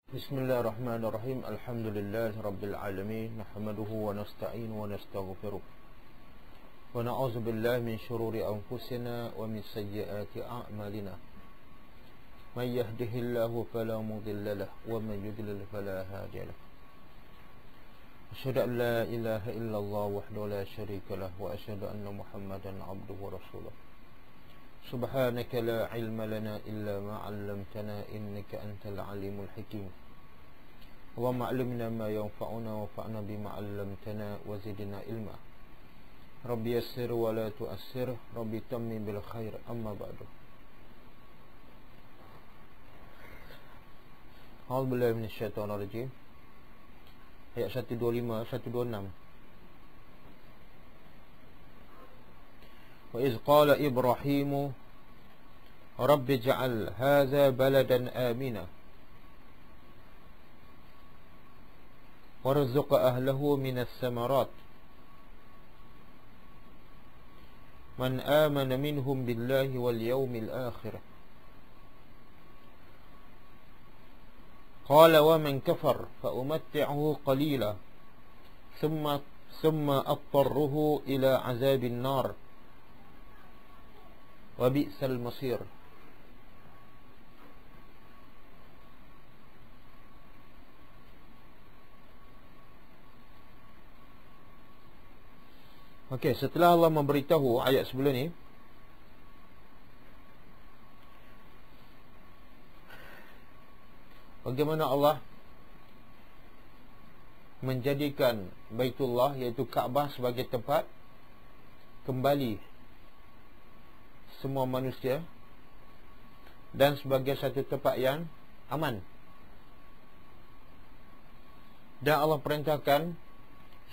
Bismillahirrahmanirrahim. Alhamdulillahirabbil alamin. Nahmaduhu wa nasta'inu wa nastaghfiruh. Wa na'udzu billahi min shururi anfusina wa min sayyiati a'malina. May yahdihillahu fala mudilla lahu wa man yudlil fala hadiya lahu. Asyhadu an la ilaha illallah wahdahu la syarika lahu wa asyhadu anna Muhammadan 'abduhu wa rasuluh. Subhanaka la ilma lana illa ma 'allamtana innaka antal alimul hakim. Wa ma'allimna ma yanfa'una wa fa'na bima 'allamtana wa zidna ilma. Rabbi yassir wa la tu'assir, Rabbi tammim bil khair, amma ba'du. A'udzu billahi minasyaitonir rajim. Ayat 125 126. Wa iz qala Ibrahim Rabbi ij'al hadza baladan amina warzuq ahlahu minas samarat man amana minhum billahi wal yawmil akhir qala wa man kafar fa umatti'uhu qalila thumma attaruhu ila azabin nar wa bi'sal masir. Okey, setelah Allah memberitahu ayat sebelum ni, bagaimana Allah menjadikan Baitullah iaitu Kaabah sebagai tempat kembali semua manusia dan sebagai satu tempat yang aman. Dan Allah perintahkan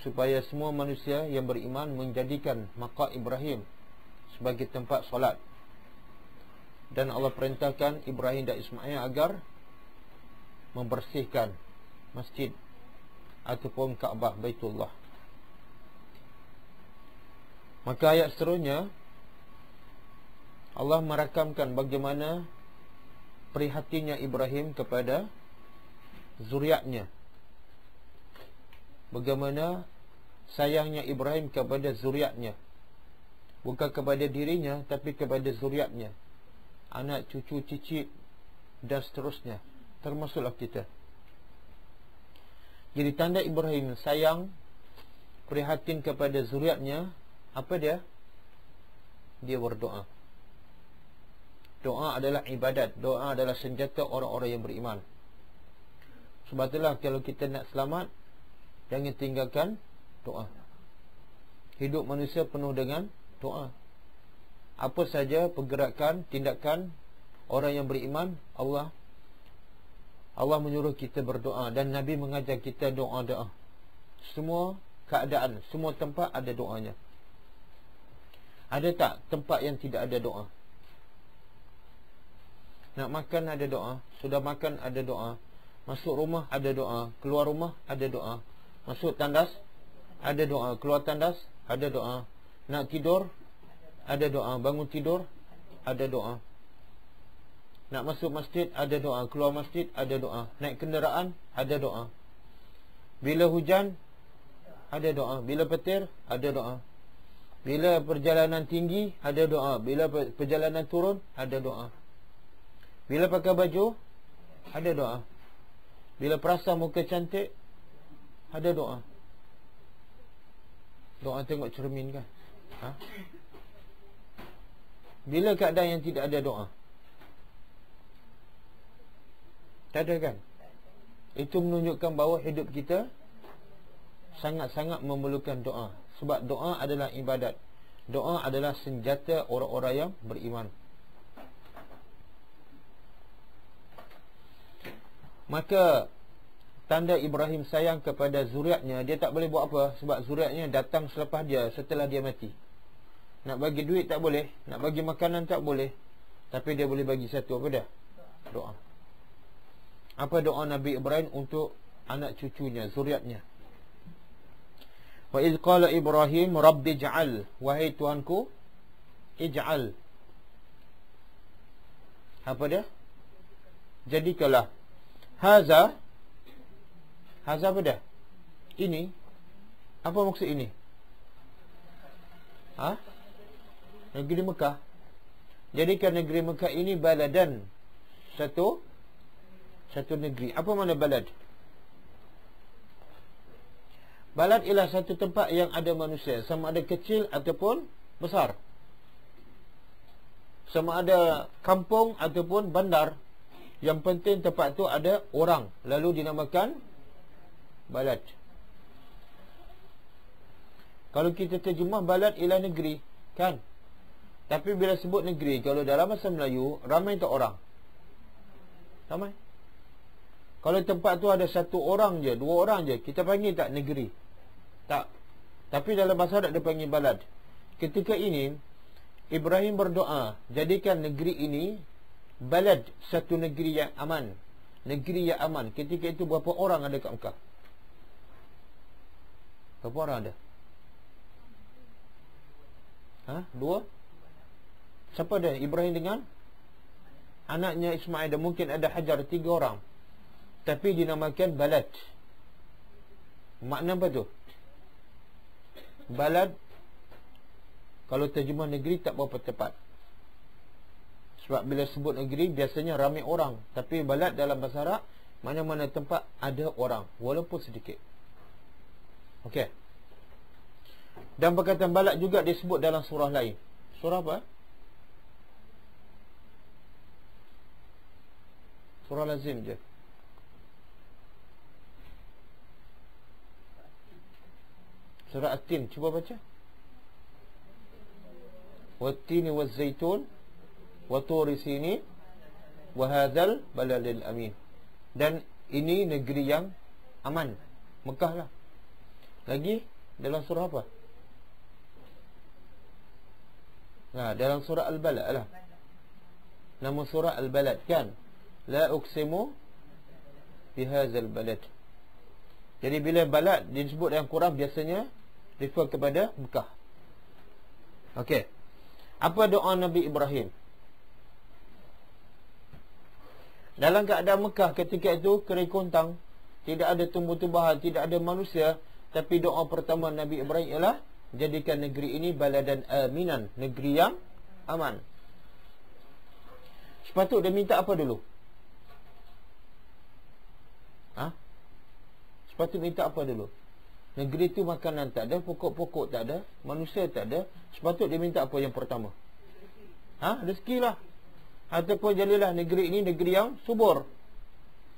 supaya semua manusia yang beriman menjadikan Maqam Ibrahim sebagai tempat solat. Dan Allah perintahkan Ibrahim dan Ismail agar membersihkan masjid ataupun Kaabah Baitullah. Maka ayat seterusnya Allah merakamkan bagaimana prihatinnya Ibrahim kepada zuriatnya, bagaimana sayangnya Ibrahim kepada zuriatnya, bukan kepada dirinya tapi kepada zuriatnya, anak, cucu, cicit dan seterusnya, termasuklah kita. Jadi tanda Ibrahim sayang, prihatin kepada zuriatnya, apa dia? Dia berdoa. Doa adalah ibadat. Doa adalah senjata orang-orang yang beriman. Sebab itulah kalau kita nak selamat, jangan tinggalkan doa. Hidup manusia penuh dengan doa. Apa saja pergerakan, tindakan orang yang beriman, Allah menyuruh kita berdoa. Dan Nabi mengajar kita doa-doa. Semua keadaan, semua tempat ada doanya. Ada tak tempat yang tidak ada doa? Nak makan ada doa, sudah makan ada doa, masuk rumah ada doa, keluar rumah ada doa, masuk tandas ada doa, keluar tandas ada doa, nak tidur ada doa, bangun tidur ada doa, nak masuk masjid ada doa, keluar masjid ada doa, naik kenderaan ada doa, bila hujan ada doa, bila petir ada doa, bila perjalanan tinggi ada doa, bila perjalanan turun ada doa, bila pakai baju ada doa, bila perasan muka cantik ada doa. Doa tengok cermin kan? Bila keadaan yang tidak ada doa? Tak ada kan? Itu menunjukkan bahawa hidup kita sangat-sangat memerlukan doa. Sebab doa adalah ibadat. Doa adalah senjata orang-orang yang beriman. Maka tanda Ibrahim sayang kepada zuriatnya, dia tak boleh buat apa, sebab zuriatnya datang selepas dia, setelah dia mati. Nak bagi duit tak boleh, nak bagi makanan tak boleh, tapi dia boleh bagi satu, apa dah? Doa. Apa doa Nabi Ibrahim untuk anak cucunya, zuriatnya? Wa iz qala Ibrahim Rabbi ij'al, wahai Tuhanku, ij'al. Apa dia? Jadikanlah. Haza Hazal apa dah? Ini. Apa maksud ini? Negeri Mekah. Jadikan negeri Mekah ini baladan. Satu negeri. Apa makna balad? Balad ialah satu tempat yang ada manusia, sama ada kecil ataupun besar, sama ada kampung ataupun bandar. Yang penting tempat tu ada orang, lalu dinamakan balad. Kalau kita terjemah balad ialah negeri, kan? Tapi bila sebut negeri, kalau dalam bahasa Melayu, ramai tak orang? Ramai. Kalau tempat tu ada satu orang je, dua orang je, kita panggil tak negeri? Tak. Tapi dalam bahasa Arab dia panggil balad. Ketika ini Ibrahim berdoa, jadikan negeri ini balad, satu negeri yang aman. Negeri yang aman. Ketika itu berapa orang ada kat Mekah? Berapa orang ada? Dua? Siapa ada? Ibrahim dengan anaknya Ismail, dan mungkin ada Hajar, 3 orang. Tapi dinamakan balad. Makna apa tu? Balad, kalau terjemah negeri tak berapa tepat. Sebab bila sebut negeri biasanya ramai orang. Tapi balad dalam bahasa Arab, mana-mana tempat ada orang, walaupun sedikit. Okey. Dan perkataan balad juga disebut dalam surah lain. Surah apa? Surah lazim je. Surah At-Tin, cuba baca. Wat-tini waz-zaitun wa turi sini wa hadzal baladil amin. Dan ini negeri yang aman, Mekah lah. Lagi dalam surah apa? Dalam surah Al-Balad lah. Nama surah Al-Balad kan? La uqsimu bihadzal balad. Jadi bila balad disebut dalam Quran, biasanya refer kepada Mekah. Okey. Apa doa Nabi Ibrahim? Dalam keadaan Mekah ketika itu kering kontang, tidak ada tumbuh-tumbuhan, tidak ada manusia, tapi doa pertama Nabi Ibrahim ialah jadikan negeri ini baladan aminan, negeri yang aman. Sepatut dia minta apa dulu? Sepatut minta apa dulu? Negeri tu makanan tak ada, pokok-pokok tak ada, manusia tak ada. Sepatut dia minta apa yang pertama? Rezeki lah. Ataupun jadilah negeri ini negeri yang subur.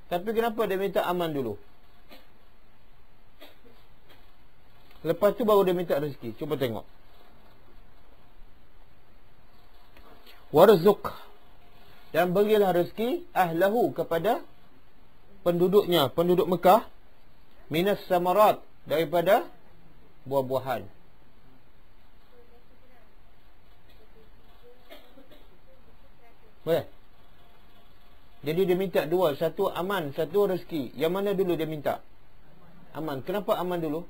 Tapi kenapa dia minta aman dulu? Lepas tu baru dia minta rezeki. Cuba tengok. Warzuq, dan berilah rezeki ahlahu, kepada penduduknya, penduduk Mekah, minas samarat, daripada buah-buahan. Boleh? Jadi dia minta dua, satu aman, satu rezeki. Yang mana dulu dia minta? Aman. Kenapa aman dulu?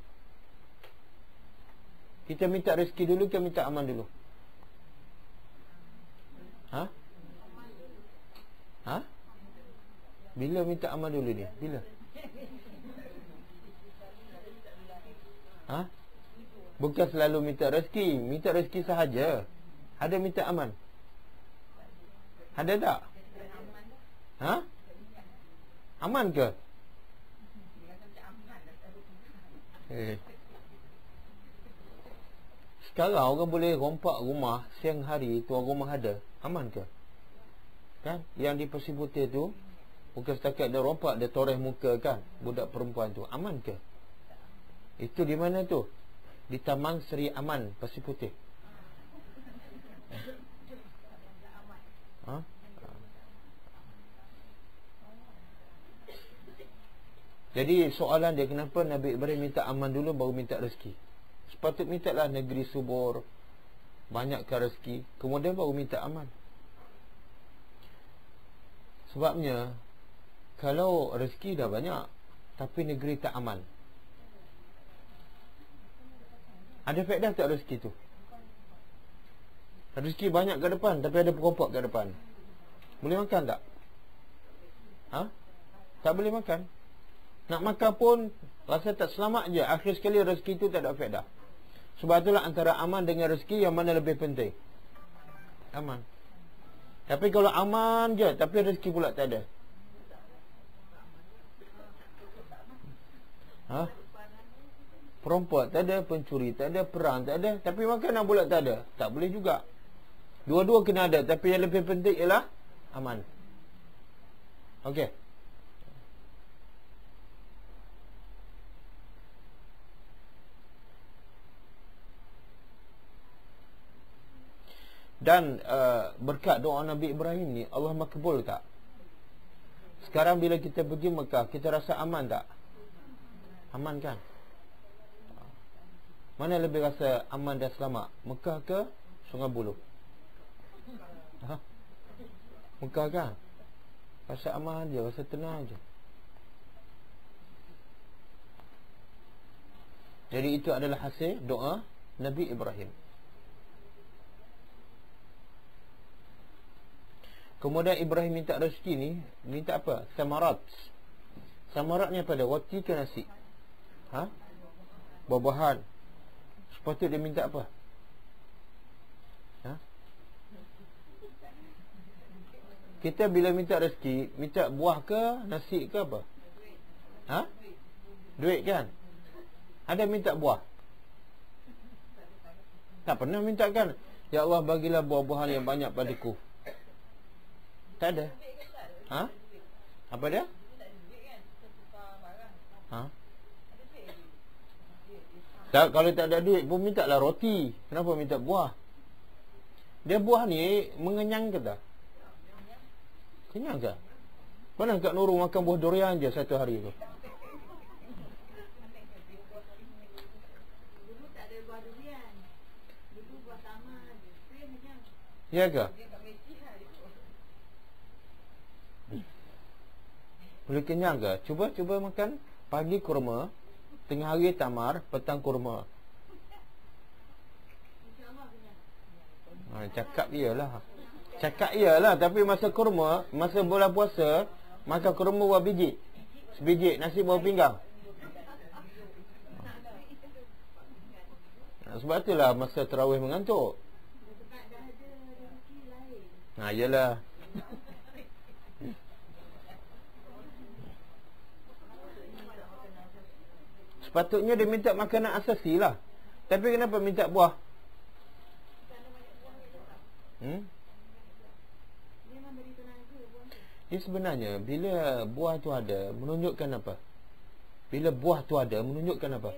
Kita minta rezeki dulu, kita minta aman dulu. Bila minta aman dulu ni? Bila? Bukan selalu minta rezeki. Minta rezeki sahaja. Ada minta aman? Ada tak? Aman ke? Sekarang orang boleh rompak rumah siang hari, tuan rumah ada. Aman ke? Kan? Yang di Pasir Putih tu, bukan setakat dia rompak, dia toreh muka kan, budak perempuan tu. Aman ke? Itu di mana tu? Di Taman Seri Aman, Pasir Putih. Jadi soalan dia, kenapa Nabi Ibrahim minta aman dulu baru minta rezeki? Sepatut minta lah negeri subur, banyakkan rezeki, kemudian baru minta aman. Sebabnya kalau rezeki dah banyak tapi negeri tak aman, ada faedah tak rezeki tu? Rezeki banyak ke depan tapi ada pokok ke depan, boleh makan tak? Tak boleh makan. Nak makan pun rasa tak selamat je. Akhir sekali rezeki itu tak ada efek dah. Sebab itulah antara aman dengan rezeki, yang mana lebih penting? Aman. Tapi kalau aman je tapi rezeki pula tak ada, perompak tak ada, pencuri tak ada, perang tak ada, tapi makanan pula tak ada, tak boleh juga. Dua-dua kena ada, tapi yang lebih penting ialah aman. Okey. Dan berkat doa Nabi Ibrahim ni, Allah makbul tak? Sekarang bila kita pergi Mekah, kita rasa aman tak? Aman kan? Mana lebih rasa aman dan selamat? Mekah ke Sungai Buloh? Mekah kan? Rasa aman je, rasa tenang je. Jadi itu adalah hasil doa Nabi Ibrahim. Kemudian Ibrahim minta rezeki ni, minta apa? Samarat. Samarat ni apa dia? Roti ke nasi? Buah-buahan. Sepatutnya dia minta apa? Kita bila minta rezeki, minta buah ke nasi ke apa? Duit kan? Ada minta buah? Tak pernah minta kan? Ya Allah, bagilah buah-buahan yang banyak padaku. Tak ada. Apa dia? Tak, kalau tak ada duit pun minta lah roti. Kenapa minta buah? Dia buah ni mengenyang ke tak? Kenyang ke? Mana Kak Nurul makan buah durian je satu hari tu? Dulu tak ada buah durian. Dulu buah taman. Ya ke? Boleh kenyang ke? Cuba makan pagi kurma, tengah hari tamar, petang kurma. Cakap iyalah. Cakap iyalah, tapi masa kurma, masa bulan puasa, makan kurma buah biji. Sebiji nasi buah pinggang. Sebab itulah masa tarawih mengantuk. Iyalah. Sepatutnya dia minta makanan asasi lah. Tapi kenapa minta buah? Dia sebenarnya bila buah tu ada, menunjukkan apa? Bila buah tu ada, menunjukkan apa?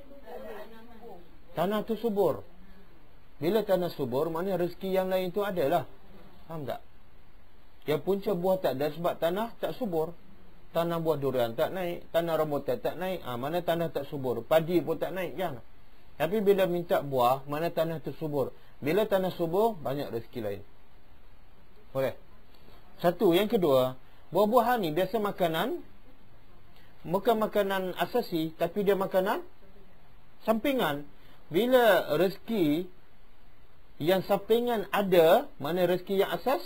Tanah tu subur. Bila tanah subur, maknanya rezeki yang lain tu ada lah. Faham tak? Yang punca buah tak ada sebab tanah tak subur. Tanah buah durian tak naik, tanah rambutan tak naik. Mana tanah tak subur? Padi pun tak naik kan? Tapi bila minta buah, mana tanah tu subur? Bila tanah subur, banyak rezeki lain. Boleh? Satu. Yang kedua, buah-buahan ni biasa makanan, bukan makanan asasi, tapi dia makanan sampingan. Bila rezeki yang sampingan ada, mana rezeki yang asas?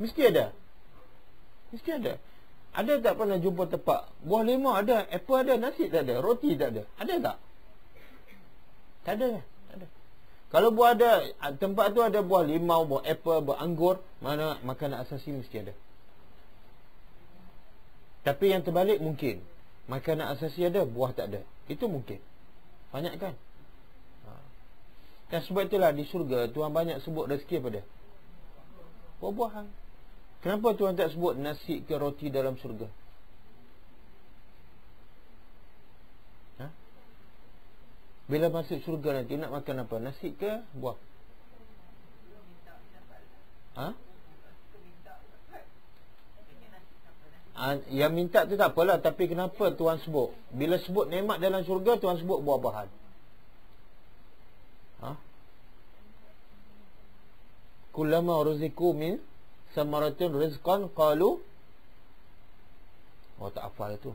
Mesti ada. Mesti ada. Ada tak pernah jumpa tempat buah lima ada, apple ada, nasi tak ada, roti tak ada? Ada tak? Tak ada. Tak ada. Kalau buah ada, tempat tu ada buah limau, buah apple, buah anggur, mana makanan asasi mesti ada. Tapi yang terbalik mungkin makanan asasi ada, buah tak ada. Itu mungkin. Banyak kan? Dan sebab itulah di syurga Tuhan banyak sebut rezeki apa dia? Buah-buahan. Kenapa Tuhan tak sebut nasi ke roti dalam syurga? Bila masuk syurga nanti nak makan apa? Nasi ke buah? Yang minta tu tak apalah, tapi kenapa Tuhan sebut? Bila sebut nikmat dalam syurga, Tuhan sebut buah-buahan. Kullama ruziku min samaratin rizqan qalu, tak hafal itu.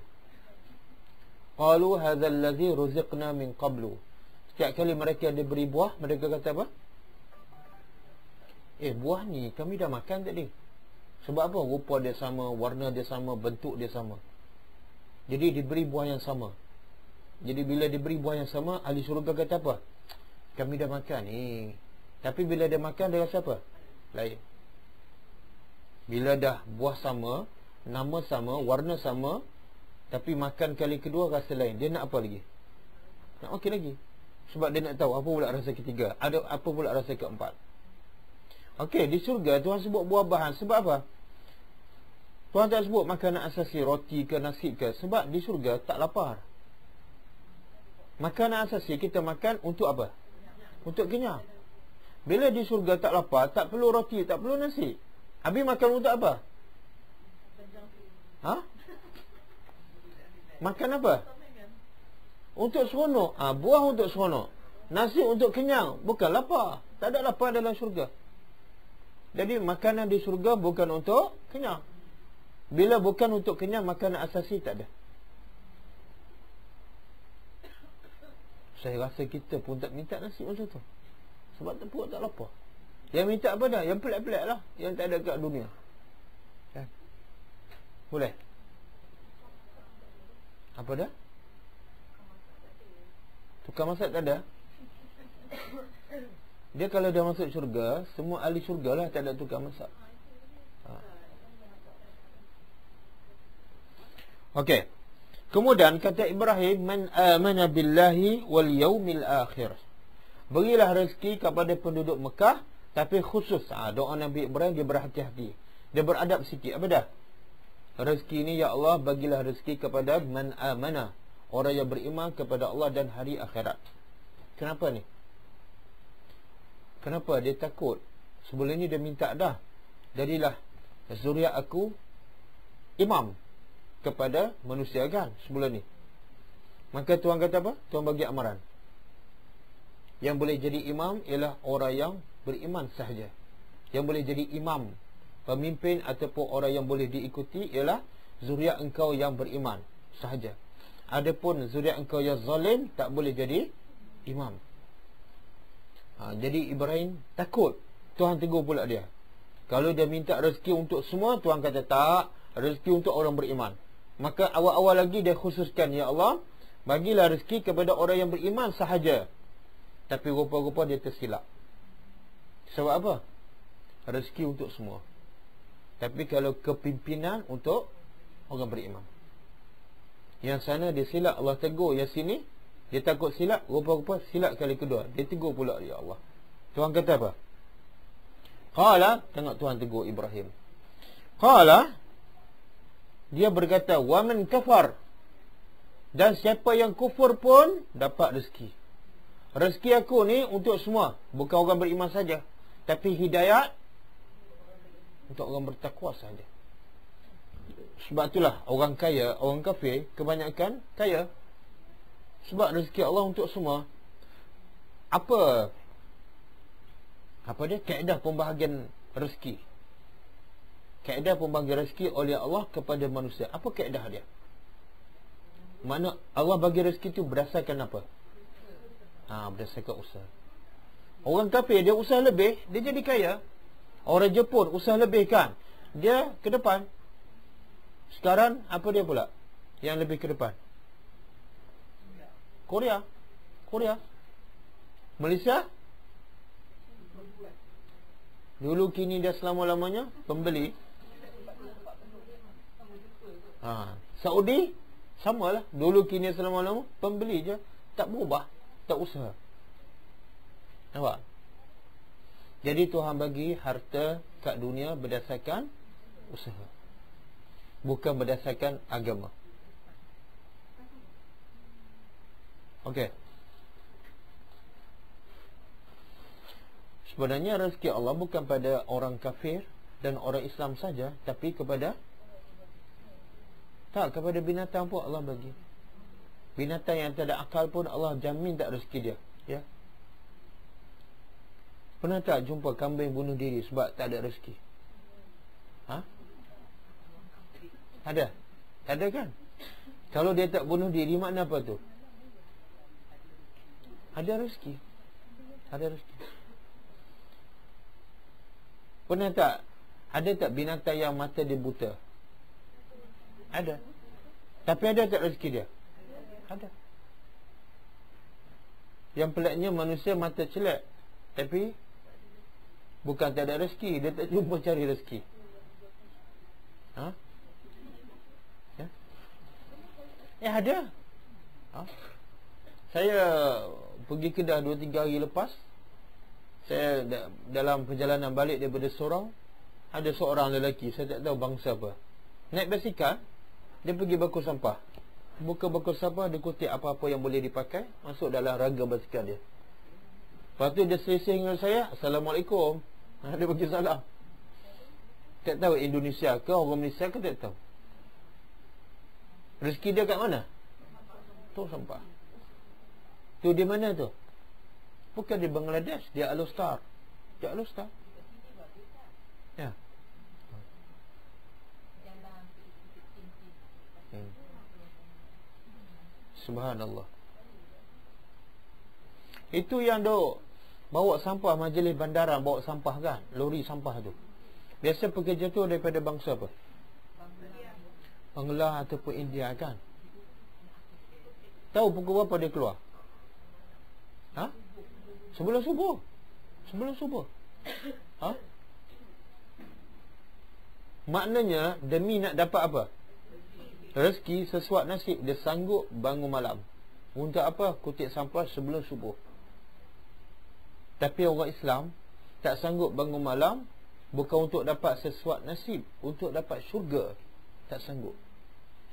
Qalu hadzal ladzi ruziqna min qablu. Setiap kali mereka diberi buah, mereka kata apa? Buah ni kami dah makan tadi. Sebab apa? Rupa dia sama, warna dia sama, bentuk dia sama. Jadi diberi buah yang sama. Jadi bila diberi buah yang sama, ahli syurga kata apa? Kami dah makan ni. Tapi bila dia makan, dia rasa apa? Lain. Bila dah buah sama, nama sama, warna sama, tapi makan kali kedua rasa lain, dia nak apa lagi? Nak makan lagi. Sebab dia nak tahu apa pula rasa ketiga, ada apa pula rasa keempat. Okey, di syurga Tuhan sebut buah bahan. Sebab apa? Tuhan tak sebut makanan asasi, roti ke nasi ke. Sebab di syurga tak lapar. Makanan asasi kita makan untuk apa? Untuk kenyang. Bila di syurga tak lapar, tak perlu roti, tak perlu nasi. Habis makan untuk apa? Ha? Makan apa? Untuk seronok. Buah untuk seronok. Nasi untuk kenyang. Bukan lapar. Tak ada lapar dalam syurga. Jadi makanan di syurga bukan untuk kenyang. Bila bukan untuk kenyang, makanan asasi tak ada. Saya rasa kita pun tak minta nasi macam tu. Sebab tak perut tak lapar. Yang minta apa dah? Yang pelik-pelik lah. Yang tak ada kat dunia. Boleh? Apa dah? Tukang masak tak ada? Dia kalau dah masuk syurga, semua ahli syurga lah, tak ada tukang masak. Okey. Kemudian kata Ibrahim, man amana billahi wal yaumil akhir. Berilah rezeki kepada penduduk Mekah, tapi khusus doa Nabi Ibrahim dia berhati-hati. Dia beradab sikit. Apa dah? Rezeki ni ya Allah, bagilah rezeki kepada man amana, orang yang beriman kepada Allah dan hari akhirat. Kenapa ni? Kenapa dia takut? Sebelum ni dia minta dah, jadilah zuriat aku imam kepada manusia kan sebelum ni. Maka Tuhan kata apa? Tuhan bagi amaran. Yang boleh jadi imam ialah orang yang beriman sahaja. Yang boleh jadi imam, pemimpin ataupun orang yang boleh diikuti ialah zuriat engkau yang beriman sahaja. Adapun zuriat engkau yang zalim tak boleh jadi imam. Jadi Ibrahim takut. Tuhan tegur pula dia. Kalau dia minta rezeki untuk semua, Tuhan kata tak, rezeki untuk orang beriman. Maka awal-awal lagi dia khususkan, ya Allah, bagilah rezeki kepada orang yang beriman sahaja. Tapi rupa-rupa dia tersilap. Sebab apa? Rezeki untuk semua. Tapi kalau kepimpinan untuk orang beriman. Yang sana dia silap, Allah tegur. Yang sini dia takut silap, rupa-rupa silap kali kedua. Dia tegur pula, ya Allah. Tuhan kata apa? Qala, tengok Tuhan tegur Ibrahim. Qala, dia berkata, wa man kafar, dan siapa yang kufur pun dapat rezeki. Rezeki aku ni untuk semua, bukan orang beriman saja, tapi hidayat untuk orang bertakwa saja. Sebab itulah orang kaya, orang kafir kebanyakan kaya. Sebab rezeki Allah untuk semua. Apa dia? Kaedah pembahagian rezeki. Kaedah pembahagian rezeki oleh Allah kepada manusia. Apa kaedah dia? Mana Allah bagi rezeki tu berdasarkan apa? Berdasarkan usaha. Orang kafir dia usaha lebih, dia jadi kaya. Orang Jepun usaha lebih kan, dia ke depan. Sekarang apa dia pula yang lebih ke depan? Korea. Malaysia dulu kini dia selama-lamanya pembeli. Saudi samalah, dulu kini selama-lama pembeli je, tak berubah, tak usaha. Nampak? Jadi Tuhan bagi harta kat dunia berdasarkan usaha, bukan berdasarkan agama. Okey. Sebenarnya rezeki Allah bukan pada orang kafir dan orang Islam saja, tapi kepada binatang pun Allah bagi. Binatang yang tak ada akal pun Allah jamin tak rezeki dia. Ya. Pernah tak jumpa kambing bunuh diri sebab tak ada rezeki? Ada? Ada kan? Kalau dia tak bunuh diri, makna apa tu? Ada rezeki. Ada rezeki. Pernah tak? Ada tak binatang yang mata dia buta? Ada. Tapi ada tak rezeki dia? Ada. Yang peliknya manusia mata celak, tapi bukan tak ada rezeki, dia tak jumpa cari rezeki. Ha? Ya? Ada. Ha? Saya pergi Kedah 2-3 hari lepas. Saya dalam perjalanan balik daripada Sorong, ada seorang lelaki, saya tak tahu bangsa apa, naik basikal. Dia pergi bakul sampah. Buka bakul sampah, dia kutip apa-apa yang boleh dipakai, masuk dalam raga basikal dia. Lepas tu dia selisih dengan saya, Assalamualaikum. Dia bagi salam. Tak tahu Indonesia ke, orang Malaysia ke, tak tahu. Rezeki dia kat mana? Tu sampah. Tu di mana tu? Bukan di Bangladesh, dia Al-Ustar. Dia Al-Ustar. Ya. Subhanallah. Itu yang duk bawa sampah, majlis bandara bawa sampah kan, lori sampah tu. Biasa pekerja tu daripada bangsa apa? Bangla ataupun India kan. Tahu pukul berapa dia keluar? Ha? Sebelum subuh. Sebelum subuh. Ha? Maknanya demi nak dapat apa? Rezeki, sesuap nasib, dia sanggup bangun malam. Untuk apa? Kutip sampah sebelum subuh. Tapi orang Islam tak sanggup bangun malam, bukan untuk dapat sesuap nasib, untuk dapat syurga. Tak sanggup.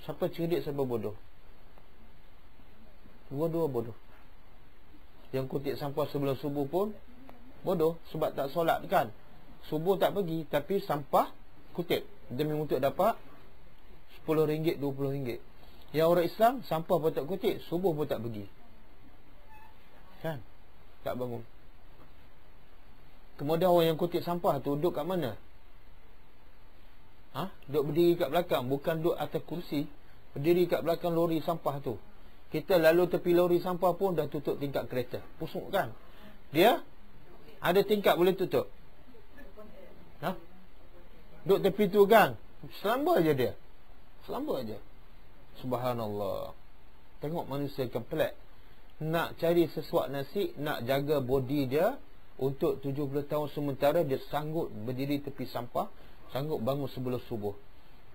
Siapa cerdik, siapa bodoh? Dua-dua bodoh. Yang kutip sampah sebelum subuh pun bodoh, sebab tak solat kan. Subuh tak pergi, tapi sampah kutip demi untuk dapat RM10, RM20. Yang orang Islam, sampah pun tak kutip, subuh pun tak pergi. Kan? Tak bangun. Kemudian orang yang kutip sampah tu duduk kat mana? Ha? Duduk berdiri kat belakang, bukan duduk atas kursi. Berdiri kat belakang lori sampah tu. Kita lalu tepi lori sampah pun dah tutup tingkap kereta. Pusuk kan? Dia ada tingkap boleh tutup. Ha? Duduk tepi tu kan, selamba je dia. Selamba je. Subhanallah. Tengok manusia kan pelik. Nak cari sesuap nasib, nak jaga body dia, untuk 70 tahun sementara dia sanggup berdiri tepi sampah, sanggup bangun sebelum subuh.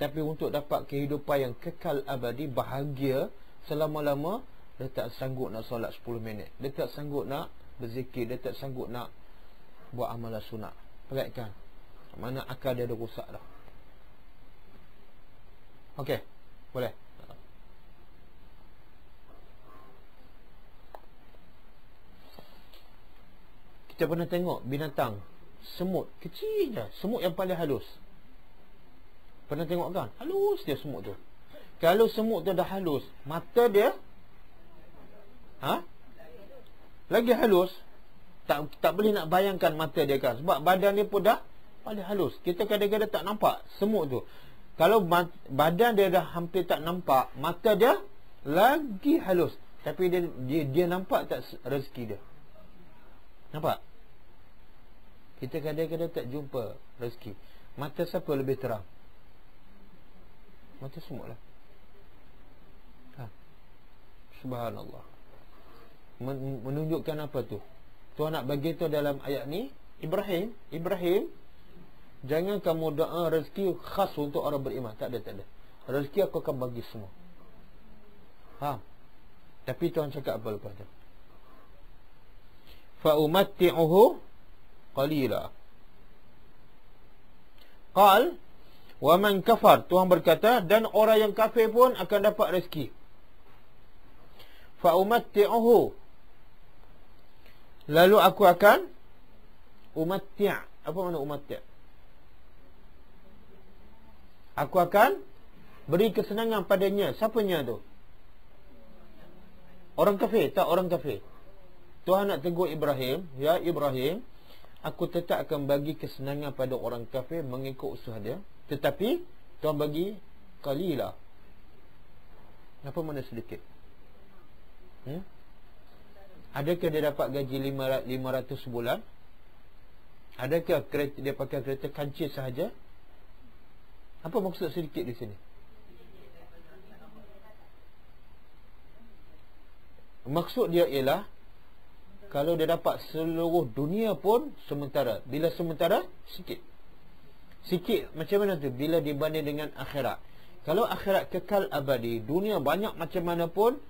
Tapi untuk dapat kehidupan yang kekal abadi, bahagia selama-lama, dia tak sanggup nak solat 10 minit. Dia tak sanggup nak berzikir. Dia tak sanggup nak buat amalan sunat. Pelik kan? Mana akal dia dah rosak dah. Okey, boleh. Kita pernah tengok binatang semut kecil je, semut yang paling halus. Pernah tengok kan? Halus dia semut tu. Kalau semut tu dah halus, mata dia lagi halus. Tak boleh nak bayangkan mata dia kan, sebab badan dia pun dah paling halus. Kita kadang-kadang tak nampak semut tu. Kalau badan dia dah hampir tak nampak, mata dia lagi halus. Tapi dia nampak tak rezeki dia? Nampak? Kita kadang-kadang tak jumpa rezeki. Mata siapa lebih terang? Mata semut lah. Subhanallah. Menunjukkan apa tu? Tuhan nak bagi tu dalam ayat ni, Ibrahim, jangan kamu doa rezeki khas untuk orang beriman. Tak ada. Rezeki aku akan bagi semua. Tapi Tuhan cakap apa lepas tu? Fa umatti'uhu qalila. Qal wa man kafar, Tuhan berkata, dan orang yang kafir pun akan dapat rezeki. Fa umatti'uhu, lalu aku akan umatti'. Apa makna umatti'? Aku akan beri kesenangan padanya. Siapanya tu? Orang kafir? Tak, orang kafir. Tuhan nak tegur Ibrahim, ya Ibrahim, aku tetap akan bagi kesenangan pada orang kafir mengikut usaha dia. Tetapi Tuhan bagi qalila. Apa makna sedikit? Adakah dia dapat gaji 500 sebulan? Adakah dia pakai kereta kancil sahaja? Apa maksud sedikit di sini? Maksud dia ialah kalau dia dapat seluruh dunia pun sementara. Bila sementara? Sikit. Sikit macam mana tu? Bila dibanding dengan akhirat. Kalau akhirat kekal abadi, dunia banyak macam mana pun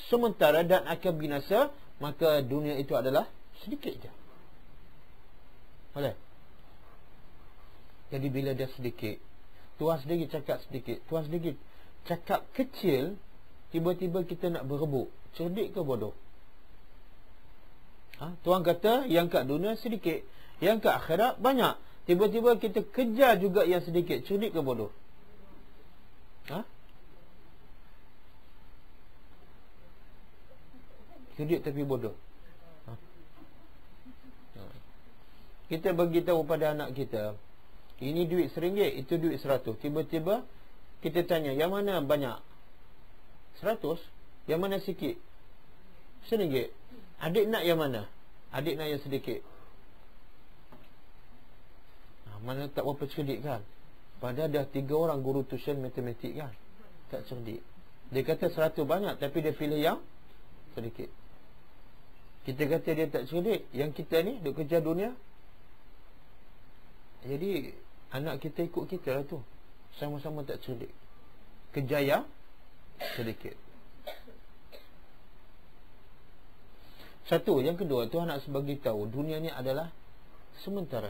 sementara dan akan binasa, maka dunia itu adalah sedikit je. Boleh? Jadi bila dia sedikit, Tuhan sendiri cakap sedikit, Tuhan sendiri cakap kecil, tiba-tiba kita nak berebut. Cerdik ke bodoh? Tuhan kata yang kat dunia sedikit, yang kat akhirat banyak. Tiba-tiba kita kejar juga yang sedikit. Cerdik ke bodoh? Cerdik tapi bodoh. Kita beritahu pada anak kita, ini duit RM1, itu duit RM100. Tiba-tiba kita tanya, yang mana banyak? RM100? Yang mana sikit? RM1. Adik nak yang mana? Adik nak yang sedikit. Mana tak berapa cerdik kan? Padahal dah 3 orang guru tuition matematik kan? Tak cerdik. Dia kata RM100 banyak, tapi dia pilih yang sedikit. Kita kata dia tak cerdik. Yang kita ni duk kejar dunia. Jadi anak kita ikut kita lah tu. Sama-sama tak cerdik. Kejar yang sedikit. Satu. Yang kedua, Tuhan nak bagi tahu dunia ni adalah sementara.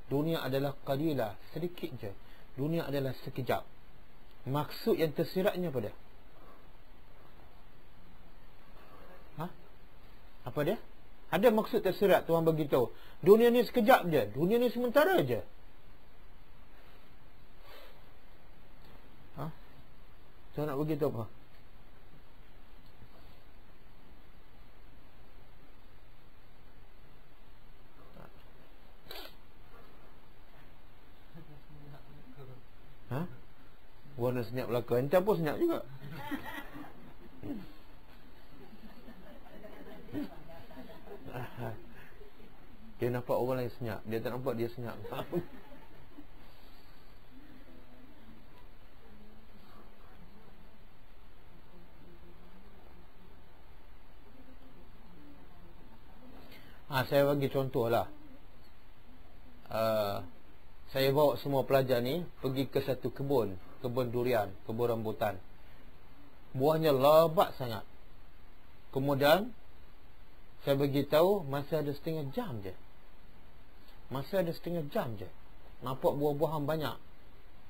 Dunia adalah qalilah, sedikit je. Dunia adalah sekejap. Maksud yang tersiratnya pada apa dia? Ada maksud tersirat. Tuhan bagi tahu dunia ni sekejap je, dunia ni sementara je. Tuhan nak bagi tahu apa? Warna senyap belaka. Entah pun senyap juga. Dia nampak orang lain senyap, dia tak nampak dia senyap. Saya bagi contoh lah. Saya bawa semua pelajar ni pergi ke satu kebun durian, kebun rambutan. Buahnya lebat sangat. Kemudian saya beritahu masa ada setengah jam je. Nampak buah-buahan banyak.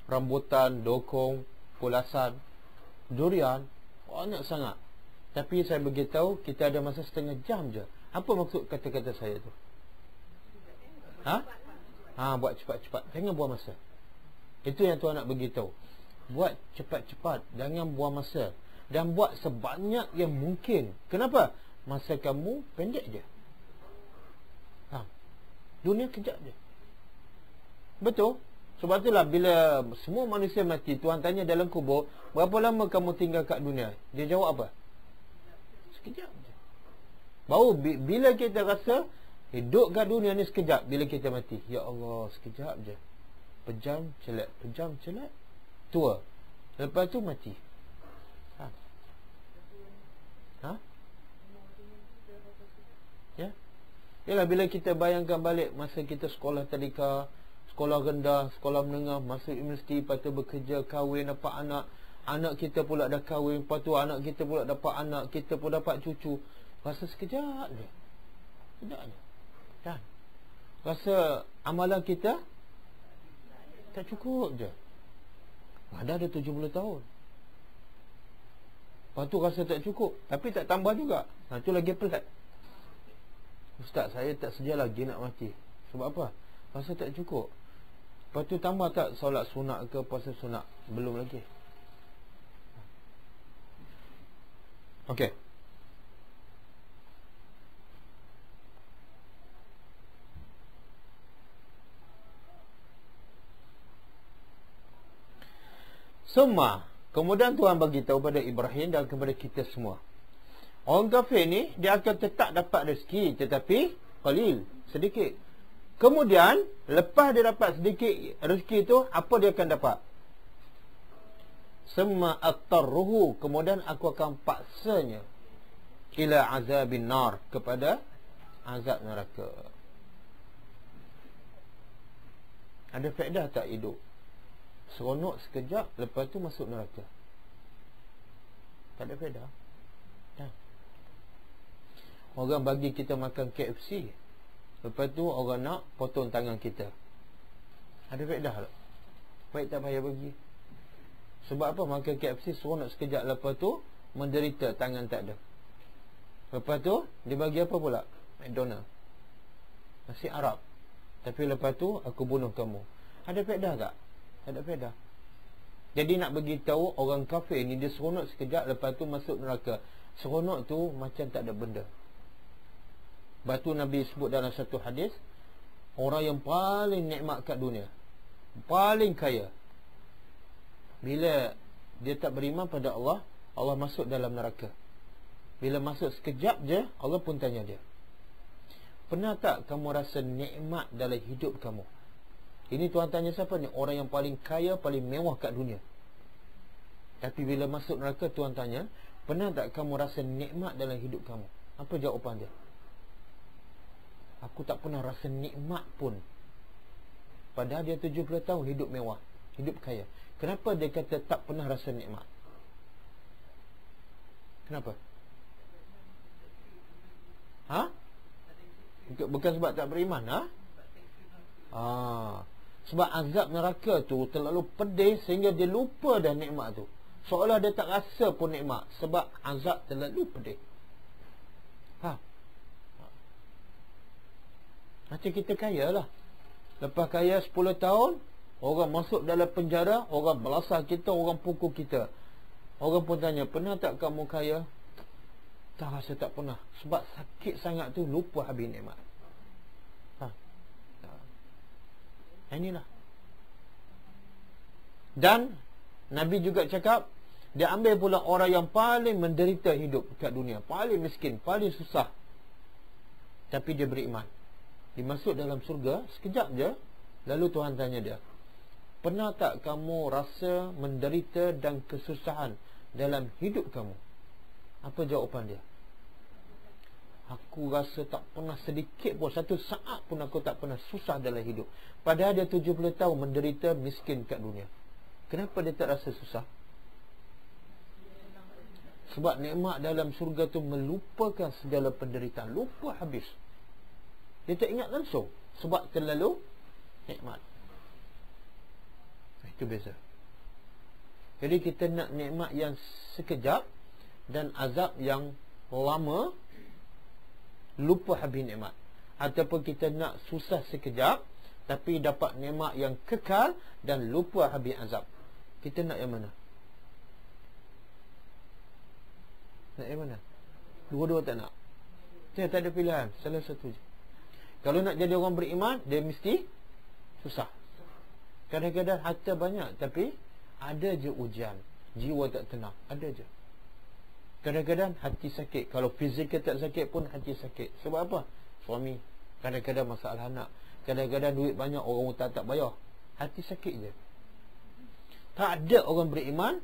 Rambutan, dokong, pulasan, durian banyak sangat. Tapi saya beritahu kita ada masa setengah jam je. Apa maksud kata-kata saya tu? Buat cepat-cepat. Jangan buang masa. Itu yang Tuhan nak beritahu. Buat cepat-cepat, jangan buang masa. Dan buat sebanyak yang mungkin. Kenapa? Masa kamu pendek je. Dunia kejap je. Betul? Sebab itulah bila semua manusia mati, Tuhan tanya dalam kubur, berapa lama kamu tinggal kat dunia? Dia jawab apa? Sekejap je. Baru bila kita rasa hidup kat dunia ni sekejap, bila kita mati, ya Allah, sekejap je. Pejam celak, tua. Lepas tu mati. Ya. Yalah, bila kita bayangkan balik masa kita sekolah tadika, sekolah rendah, sekolah menengah, masuk universiti, lepas tu bekerja, kahwin, dapat anak, anak kita pula dah kahwin, lepas tu anak kita pula dapat anak, kita pun dapat cucu. Rasa sekejap je. Sekejap je. Kan? Rasa amalan kita tak cukup je. Ada 70 tahun. Lepas tu rasa tak cukup, tapi tak tambah juga. Itu lagi pelat. Ustaz, saya tak sedia lagi nak mati. Sebab apa? Rasa tak cukup. Lepas tu tambah tak solat sunat ke puasa sunat? Belum lagi. Okey. Semua. Kemudian Tuhan bagi tahu pada Ibrahim dan kepada kita semua. Orang kafir ni dia akan tetap dapat rezeki, tetapi qalil, sedikit. Kemudian lepas dia dapat sedikit rezeki tu, apa dia akan dapat? Semma attarruhu, kemudian aku akan paksanya. ila azabin nar, kepada azab neraka. Ada faedah tak hidup? Seronok sekejap, lepas tu masuk neraka. Tak ada faedah. Orang bagi kita makan KFC, lepas tu orang nak potong tangan kita. Ada faedah tak? Baik tak payah bagi. Sebab apa? Makan KFC seronok sekejap, lepas tu menderita, tangan tak ada. Lepas tu dia bagi apa pula? McDonald, nasi Arab. Tapi lepas tu aku bunuh kamu. Ada faedah tak? Tak ada faedah. Jadi nak bagi tahu orang kafir ni dia seronok sekejap, lepas tu masuk neraka. Seronok tu macam tak ada benda. Sebab tu Nabi sebut dalam satu hadis, orang yang paling nikmat kat dunia, paling kaya, bila dia tak beriman pada Allah, Allah masuk dalam neraka. Bila masuk sekejap je, Allah pun tanya dia, pernah tak kamu rasa nikmat dalam hidup kamu? Ini Tuhan tanya siapa ni? Orang yang paling kaya, paling mewah kat dunia. Tapi bila masuk neraka, Tuhan tanya, pernah tak kamu rasa nikmat dalam hidup kamu? Apa jawapan dia? Aku tak pernah rasa nikmat pun. Padahal dia 70 tahun hidup mewah, hidup kaya. Kenapa dia kata tak pernah rasa nikmat? Kenapa? Ha? Bukan sebab tak beriman, ha? Sebab azab neraka tu terlalu pedih sehingga dia lupa dah nikmat tu. Seolah dia tak rasa pun nikmat, sebab azab terlalu pedih. Macam kita kaya lah. Lepas kaya 10 tahun, orang masuk dalam penjara, orang belasah kita, orang pukul kita. Orang pun tanya, pernah tak kamu kaya? Tak, rasa tak pernah. Sebab sakit sangat tu, lupa habis nikmat. Inilah. Dan Nabi juga cakap, dia ambil pula orang yang paling menderita hidup kat dunia, paling miskin, paling susah, tapi dia beriman. Dia masuk dalam surga sekejap je. Lalu Tuhan tanya dia, pernah tak kamu rasa menderita dan kesusahan dalam hidup kamu? Apa jawapan dia? Aku rasa tak pernah sedikit pun, satu saat pun aku tak pernah susah dalam hidup. Padahal dia 70 tahun menderita, miskin kat dunia. Kenapa dia tak rasa susah? Sebab nikmat dalam surga tu melupakan segala penderitaan. Lupa habis. Dia tak ingat langsung, sebab terlalu nikmat. Itu beza. Jadi kita nak nikmat yang sekejap dan azab yang lama, lupa habis nikmat. Ataupun kita nak susah sekejap tapi dapat nikmat yang kekal dan lupa habis azab. Kita nak yang mana? Nak yang mana? Dua-dua tak nak. Dia tak ada pilihan, salah satu je. Kalau nak jadi orang beriman, dia mesti susah. Kadang-kadang harta banyak, tapi ada je ujian, jiwa tak tenang, ada je. Kadang-kadang hati sakit. Kalau fizikal tak sakit pun hati sakit. Sebab apa? Suami, kadang-kadang masalah anak, kadang-kadang duit banyak, orang hutang tak bayar, hati sakit je. Tak ada orang beriman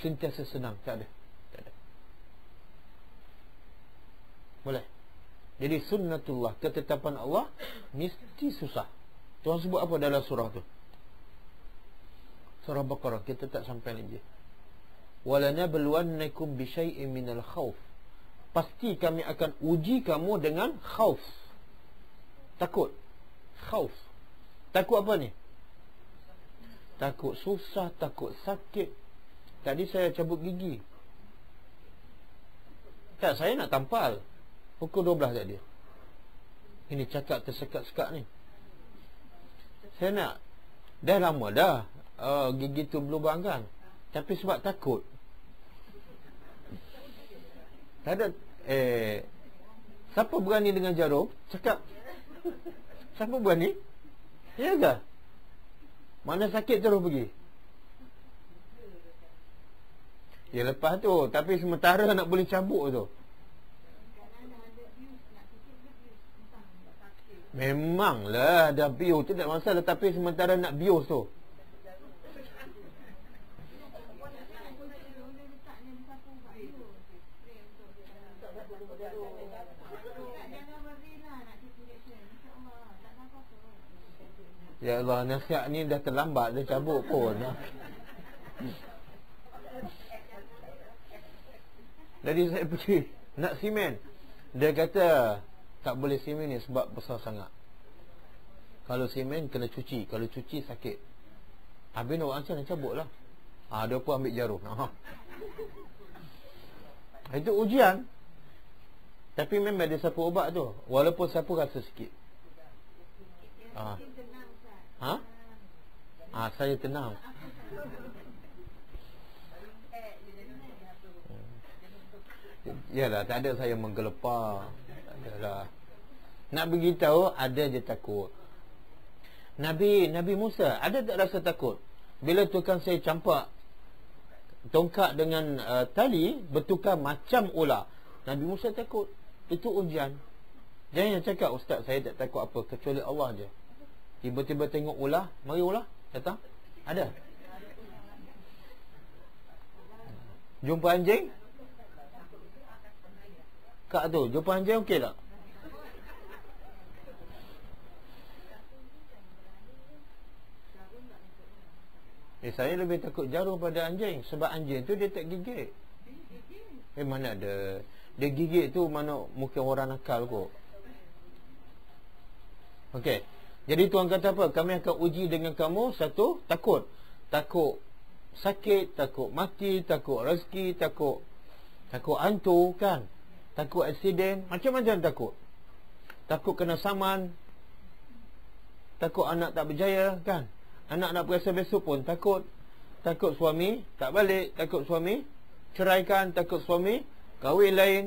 sentiasa senang. Tak ada. Tak ada. Boleh? Jadi sunnatullah, ketetapan Allah mesti susah. Tuhan sebut apa dalam surah tu? Surah Baqarah, kita tak sampai lagi. Walanabluwannakum bisyai'in minal khauf. Pasti kami akan uji kamu dengan khauf. Takut. Khauf. Takut apa ni? Takut susah, takut sakit. Tadi saya cabut gigi. Tak, saya nak tampal. Pukul 12 tadi. Ini cakap tersekat-sekat ni. Saya nak, dah lama dah gigi tu berlubang kan. Tapi sebab takut, tak ada. Siapa berani dengan jarum? Cakap. Siapa berani? Ya ke? Mana sakit terus pergi. Ya lepas tu. Tapi sementara nak boleh cabut tu. Memanglah dah bios tu tak masalah. Tapi sementara nak bios tu, Ya Allah, nasihat ni dah terlambat, dia cabut pun. Jadi saya pergi nak simen. Dia kata tak boleh simen ni sebab besar sangat. Kalau simen kena cuci, kalau cuci sakit. Habis nak macam nak cabut lah. Dia pun ambil jarum. Itu ujian. Tapi memang dia sapu ubat tu, walaupun sapu rasa sikit. Saya tenang. Yalah, tak ada saya menggelepar. Tak adalah. Nak beritahu, ada je takut. Nabi Musa ada tak rasa takut bila tukang saya campak tongkat dengan tali bertukar macam ular? Nabi Musa takut. Itu ujian. Jangan cakap ustaz saya tak takut apa kecuali Allah je. Tiba-tiba tengok ular, mari ular datang. Ada. Jumpa anjing? Kak tu, jumpa anjing okey tak? Saya lebih takut jarum pada anjing. Sebab anjing tu dia tak gigit. Mana ada. Dia gigit tu mana mungkin orang nakal kot. Okey. Jadi Tuhan kata apa? Kami akan uji dengan kamu. Satu, takut. Takut sakit, takut mati, takut rezeki, takut hantu kan. Takut aksiden, macam-macam takut. Takut kena saman. Takut anak tak berjaya kan. Anak nak pergi besok pun takut. Takut suami tak balik, takut suami ceraikan, takut suami kahwin lain.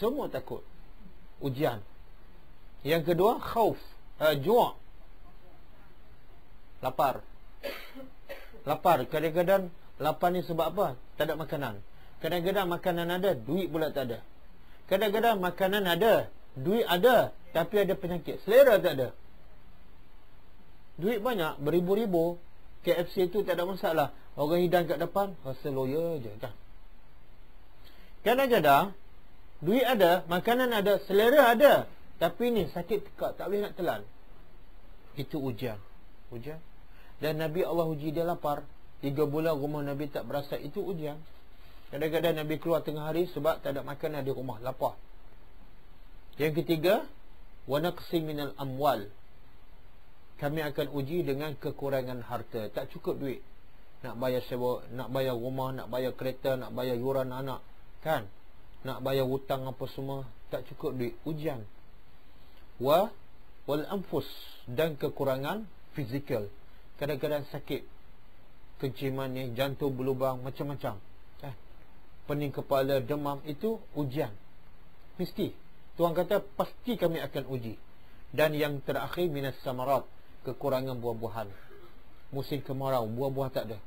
Semua takut. Ujian. Yang kedua, khauf, ju'. Lapar. Kadang-kadang lapar ni sebab apa? Tak ada makanan. Kadang-kadang makanan ada, duit pula tak ada. Kadang-kadang makanan ada, duit ada, tapi ada penyakit, selera tak ada. Duit banyak, beribu-ribu, KFC tu tak ada masalah. Orang hidang kat depan, rasa lawyer je kan. Kadang-kadang duit ada, makanan ada, selera ada, tapi ni sakit tekak, tak boleh nak telan. Itu ujian. Dan Nabi Allah uji dia lapar. 3 bulan rumah Nabi tak berasa, itu ujian. Kadang-kadang Nabi keluar tengah hari sebab tak ada makanan di rumah, lapar. Yang ketiga, wa naqsi minal amwal. Kami akan uji dengan kekurangan harta. Tak cukup duit. Nak bayar sewa, nak bayar rumah, nak bayar kereta, nak bayar yuran anak, kan? Nak bayar hutang apa semua, tak cukup duit. Ujian. Wal anfus, dan kekurangan fizikal. Kadang-kadang sakit, kenciman ni, jantung berlubang, macam-macam. Pening kepala, demam, itu ujian. Mesti. Tuhan kata pasti kami akan uji. Dan yang terakhir, minas samarat, kekurangan buah-buahan. Musim kemarau, buah-buah tak ada.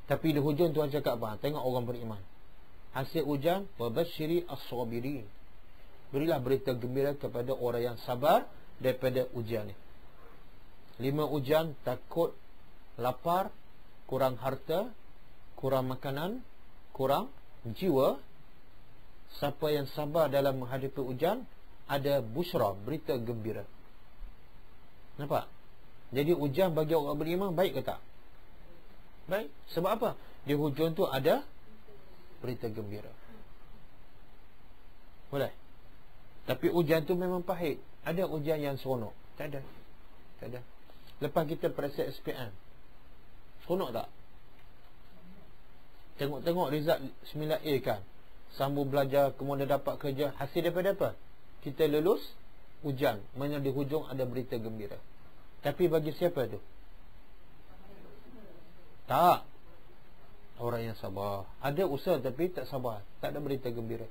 Tapi di hujung Tuhan cakap apa? Tengok orang beriman. Hasil ujian, wabashiri as-sabirin. Berilah berita gembira kepada orang yang sabar daripada ujian ni. 5 ujian: takut, lapar, kurang harta, kurang makanan, kurang jiwa. Siapa yang sabar dalam menghadapi ujian, ada busra, berita gembira. Nampak? Jadi ujian bagi orang beriman baik ke tak? Baik. Sebab apa? Di hujung tu ada berita gembira. Boleh? Tapi ujian tu memang pahit. Ada ujian yang seronok? Tak ada. Lepas kita periksa SPM, seronok tak? Tengok-tengok result 9A kan, sambung belajar, kemudian dapat kerja. Hasil daripada apa? Kita lulus ujian, mana di hujung ada berita gembira. Tapi bagi siapa tu? Tak. Orang yang sabar. Ada usaha tapi tak sabar, tak ada berita gembira.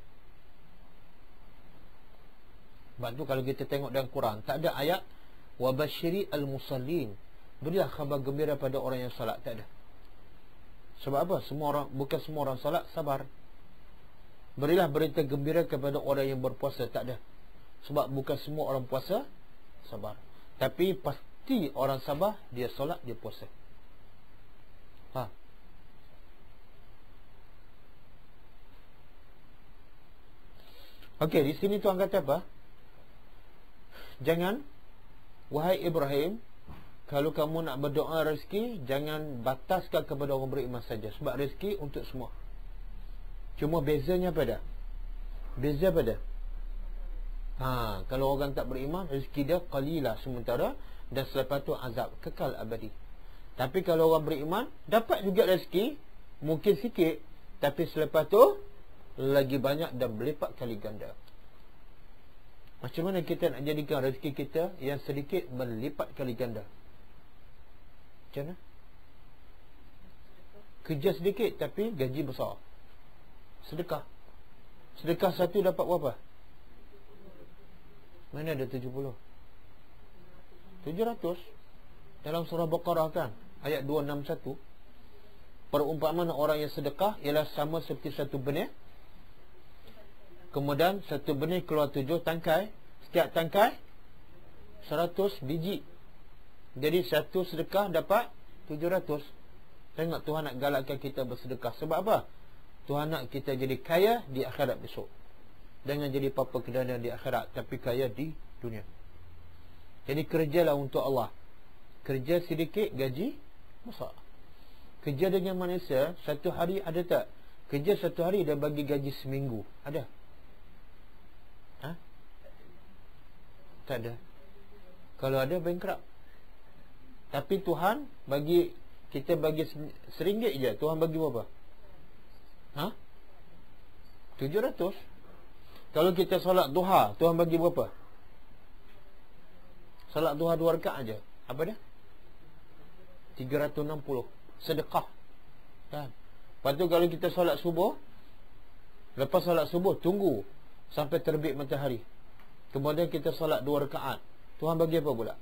Sebab tu kalau kita tengok dalam Quran, tak ada ayat wabashiri al-musallin, berilah khabar gembira pada orang yang salat. Tak ada. Sebab apa? Bukan semua orang salat sabar. Berilah berita gembira kepada orang yang berpuasa. Tak ada. Sebab bukan semua orang puasa sabar. Tapi pasti orang sabar, dia solat, dia puasa. Okey, di sini Tuhan kata apa? Jangan wahai Ibrahim, kalau kamu nak berdoa rezeki, jangan bataskan kepada orang beriman saja, sebab rezeki untuk semua. Cuma bezanya pada beza pada kalau orang tak beriman, rezeki dia qalilah sementara, dan selepas tu azab kekal abadi. Tapi kalau orang beriman, dapat juga rezeki, mungkin sikit, tapi selepas tu lagi banyak dan berlipat kali ganda. Macam mana kita nak jadikan rezeki kita yang sedikit berlipat kali ganda? Macam mana? Kerja sedikit tapi gaji besar. Sedekah. Sedekah satu dapat berapa? Mana ada 70? 700. Dalam surah Baqarah kan, ayat 261, perumpamaan orang yang sedekah ialah sama seperti satu benih. Kemudian satu benih keluar 7 tangkai. Setiap tangkai 100 biji. Jadi satu sedekah dapat 700. Tengok Tuhan nak galakkan kita bersedekah. Sebab apa? Tuhan nak kita jadi kaya di akhirat besok. Jangan jadi papa kedana di akhirat, tapi kaya di dunia. Jadi kerjalah untuk Allah. Kerja sedikit, gaji besar. Kerja dengan manusia, satu hari ada tak? Kerja satu hari dah bagi gaji seminggu. Ada? Tak ada. Kalau ada, bankrupt. Tapi Tuhan bagi kita, bagi RM1 je. Tuhan bagi berapa? 700. Kalau kita solat duha, Tuhan bagi berapa? Solat duha 2 rakaat aja. Apa dia? 360. Sedekah. Kan? Lepas tu kalau kita solat subuh, lepas solat subuh tunggu sampai terbit matahari. Kemudian kita solat 2 rakaat. Tuhan bagi apa pula?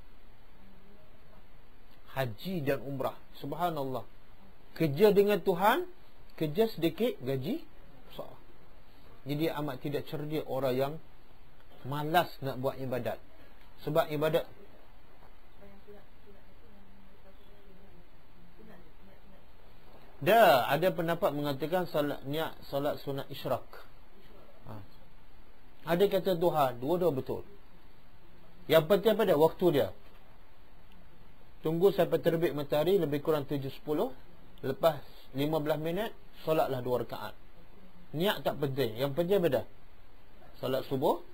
Haji dan umrah. Subhanallah. Kerja dengan Tuhan, kerja sedikit, gaji besar. Jadi amat tidak cerdik orang yang malas nak buat ibadat. Sebab ibadat, dah ada pendapat mengatakan niat solat sunat isyraq. Ada kata duha, dua-dua betul. Yang penting pada waktu dia. Tunggu sampai terbit matahari, lebih kurang 7.10. Lepas 15 minit, solatlah 2 rakaat. Niat tak penting. Yang penting pada solat subuh,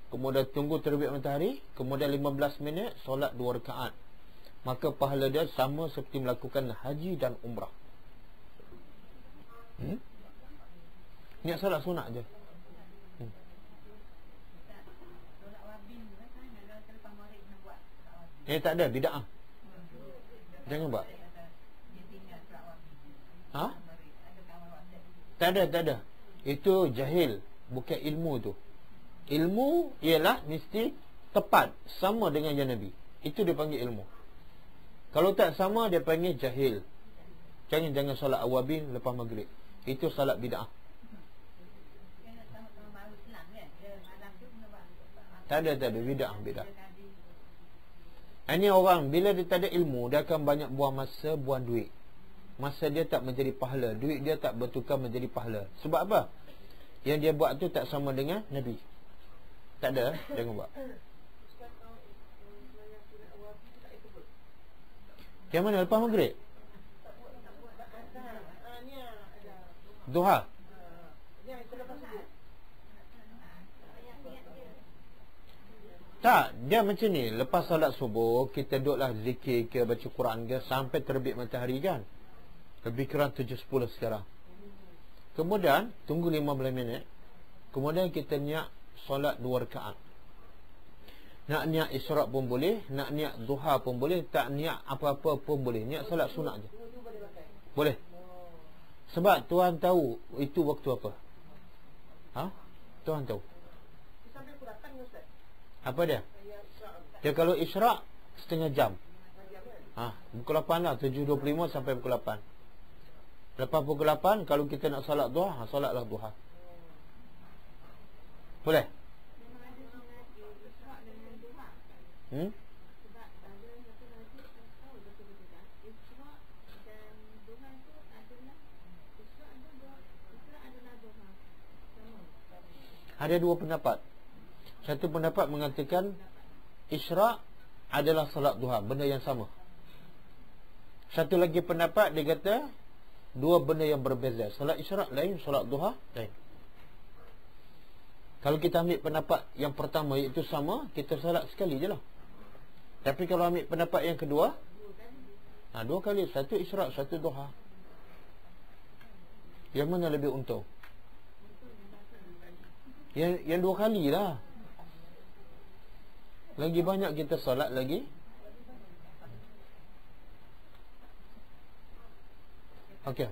kemudian tunggu terbit matahari, kemudian 15 minit solat 2 rakaat. Maka pahala dia sama seperti melakukan haji dan umrah. Niat solat sunat je. Tak ada, bid'ah. Jangan buat. Tak ada. Itu jahil, bukan ilmu tu. Ilmu ialah mesti tepat, sama dengan yang Nabi. Itu dia panggil ilmu. Kalau tak sama, dia panggil jahil. Jangan solat awabin lepas maghrib. Itu salat bid'ah. Tak ada bid'ah. Ini orang bila dia tak ada ilmu, dia akan banyak buang masa, buang duit. Masa dia tak menjadi pahala, duit dia tak bertukar menjadi pahala. Sebab apa? Yang dia buat tu tak sama dengan Nabi. Tak ada, jangan buat. Yang mana lepas maghrib? Duha. Tak, dia macam ni. Lepas solat subuh, kita duduklah zikir ke, baca Quran ke, sampai terbit matahari kan. Lebih kurang 7.10 sekarang. Kemudian tunggu 15 minit. Kemudian kita niat solat 2 rakaat. Nak niat isyraq pun boleh, nak niat duha pun boleh, tak niat apa-apa pun boleh. Niat solat sunat je. Boleh. Sebab Tuhan tahu itu waktu apa. Tuhan tahu. Apa dia? Dia kalau isyraq setengah jam. Pukul 8 lah, 7.25 sampai pukul 8. Lepas pukul 8, kalau kita nak solat duha, solatlah duha. Boleh? Ada dua pendapat. Satu pendapat mengatakan isyraq adalah solat duha, benda yang sama. Satu lagi pendapat dia kata dua benda yang berbeza. Solat isyraq lain, solat duha lain. Kalau kita ambil pendapat yang pertama iaitu sama, kita solat sekali je lah. Tapi kalau ambil pendapat yang kedua, dua kali, satu isyraq, satu duha. Yang mana lebih untung? Yang dua kali lah. Lagi banyak kita solat lagi. Okey.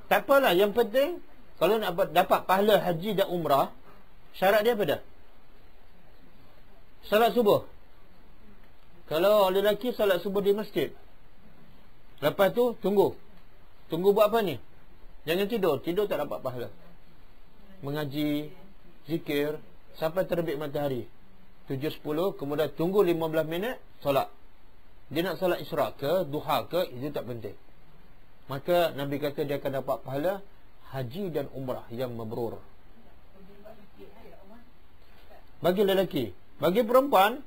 Tak apalah, yang penting kalau nak dapat pahala haji dan umrah, syarat dia apa dah? Salat subuh. Kalau lelaki salat subuh di masjid. Lepas tu tunggu. Tunggu buat apa ni? Jangan tidur. Tidur tak dapat pahala. Mengaji, zikir sampai terbit matahari 7.10, kemudian tunggu 15 minit solat. Dia nak solat isyraq ke, duha ke, itu tak penting. Maka Nabi kata dia akan dapat pahala haji dan umrah yang mabrur. Bagi lelaki. Bagi perempuan,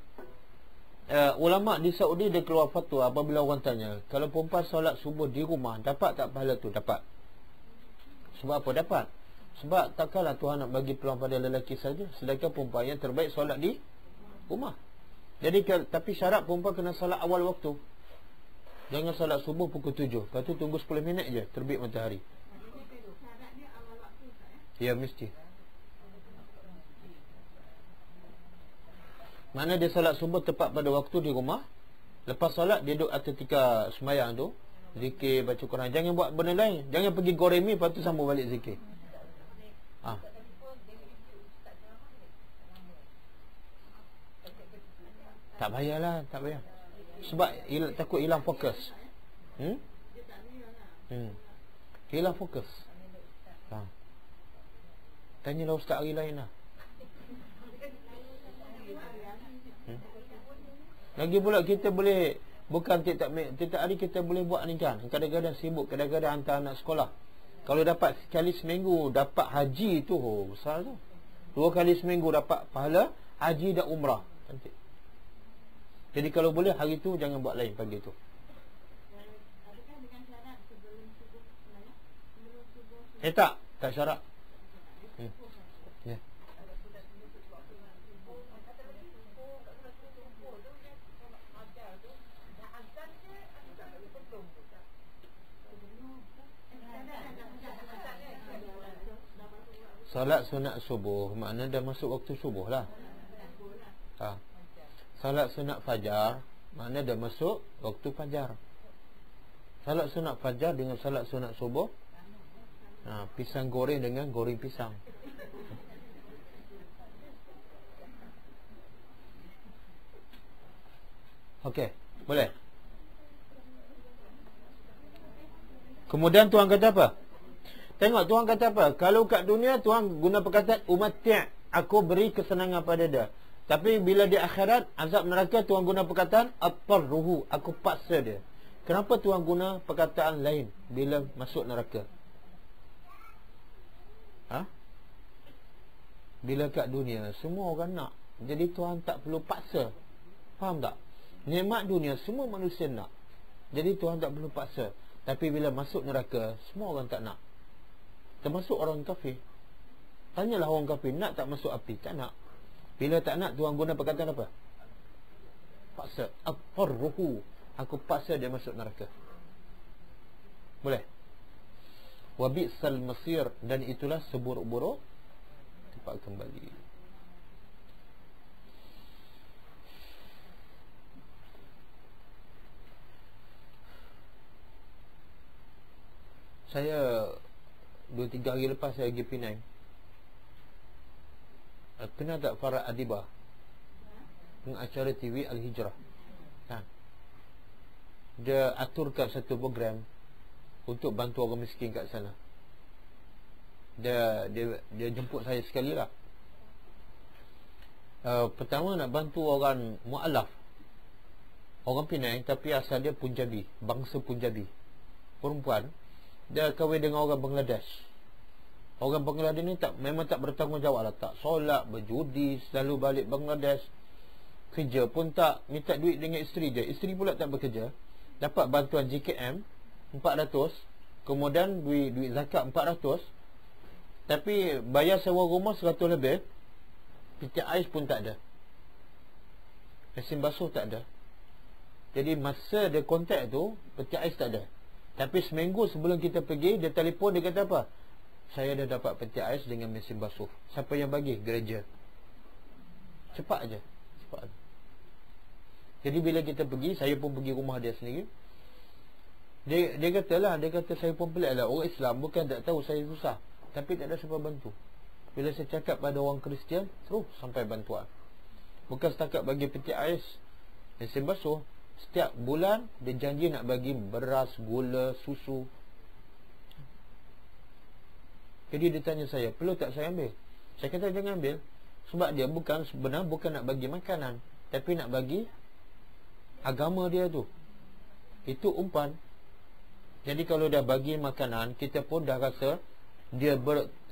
ulama' di Saudi dia keluar fatwa apabila orang tanya, kalau perempuan solat subuh di rumah, dapat tak pahala tu? Dapat. Sebab apa dapat? Sebab takkanlah Tuhan nak bagi peluang pada lelaki saja, sedangkan perempuan yang terbaik solat di rumah. Jadi tapi syarat perempuan kena solat awal waktu. Jangan solat subuh pukul 7. Lepas tu tunggu 10 minit je terbit matahari. Ya, mesti. Mana dia solat subuh tepat pada waktu di rumah. Lepas solat dia duduk atas tika semayang tu, zikir, baca Quran. Jangan buat benda lain. Jangan pergi goremi lepas tu sambung balik zikir. Tak payahlah, tak payah. Sebab takut hilang fokus. Hilang fokus. Tanyalah ustaz hari lain lah. Lagi pula kita boleh, bukan tiap hari kita boleh buat ni kan. Kadang-kadang sibuk, kadang-kadang hantar anak sekolah. Kalau dapat sekali seminggu dapat haji tu, besar tu. 2 kali seminggu dapat pahala haji dan umrah. Cantik. Jadi kalau boleh hari tu jangan buat lain pagi tu. Tak syarat. Ya. Salat sunat subuh makna dah masuk waktu subuh lah. Salat sunat fajar makna dah masuk waktu fajar. Salat sunat fajar dengan salat sunat subuh, pisang goreng dengan goreng pisang. Okey, boleh. Kemudian Tuhan kata apa? Tengok Tuhan kata apa? Kalau kat dunia Tuhan guna perkataan umati', aku beri kesenangan pada dia. Tapi bila di akhirat azab neraka Tuhan guna perkataan atarruhu, aku paksa dia. Kenapa Tuhan guna perkataan lain bila masuk neraka? Bila kat dunia semua orang nak, jadi Tuhan tak perlu paksa. Faham tak? Nikmat dunia semua manusia nak, jadi Tuhan tak perlu paksa. Tapi bila masuk neraka semua orang tak nak, termasuk orang kafir. Tanyalah orang kafir, nak tak masuk api? Tak nak. Bila tak nak, Tuhan guna perkataan apa? Paksa. Atarruhu, aku paksa dia masuk neraka. Boleh. Wa bi'sal masir, dan itulah seburuk-buruk tempat kembali. Saya 2-3 hari lepas saya pergi Penang. Kenal tak Farah Adibah, pengacara TV Al-Hijrah? Dia aturkan satu program untuk bantu orang miskin kat sana. Dia jemput saya sekali lah. Pertama nak bantu orang mu'alaf. orang Penang tapi asal dia Punjabi, bangsa Punjabi. Perempuan, dia kahwin dengan orang Bangladesh. Orang Bangladesh ni memang tak bertanggungjawab lah. Tak solat, berjudi, selalu balik Bangladesh. Kerja pun tak, minta duit dengan isteri je. Isteri pula tak bekerja. Dapat bantuan JKM 400, kemudian duit zakat 400. Tapi bayar sewa rumah 100 lebih. Piti ais pun tak ada, mesin basuh tak ada. Jadi masa dia kontak tu, peti ais tak ada. Tapi seminggu sebelum kita pergi, dia telefon, dia kata apa? Saya dah dapat peti ais dengan mesin basuh. Siapa yang bagi? Gereja. Cepat aja, cepat. Jadi bila kita pergi, saya pun pergi rumah dia sendiri. Dia kata saya pun pelik lah. Orang Islam bukan tak tahu saya susah, tapi tak ada siapa bantu. Bila saya cakap pada orang Kristian, terus sampai bantuan. Bukan setakat bagi peti ais, mesin basuh. Setiap bulan dia janji nak bagi beras, gula, susu. Jadi dia tanya saya, perlu tak saya ambil? Saya kata jangan ambil. Sebab dia bukan nak bagi makanan, tapi nak bagi agama dia tu. Itu umpan. Jadi kalau dah bagi makanan, kita pun dah rasa dia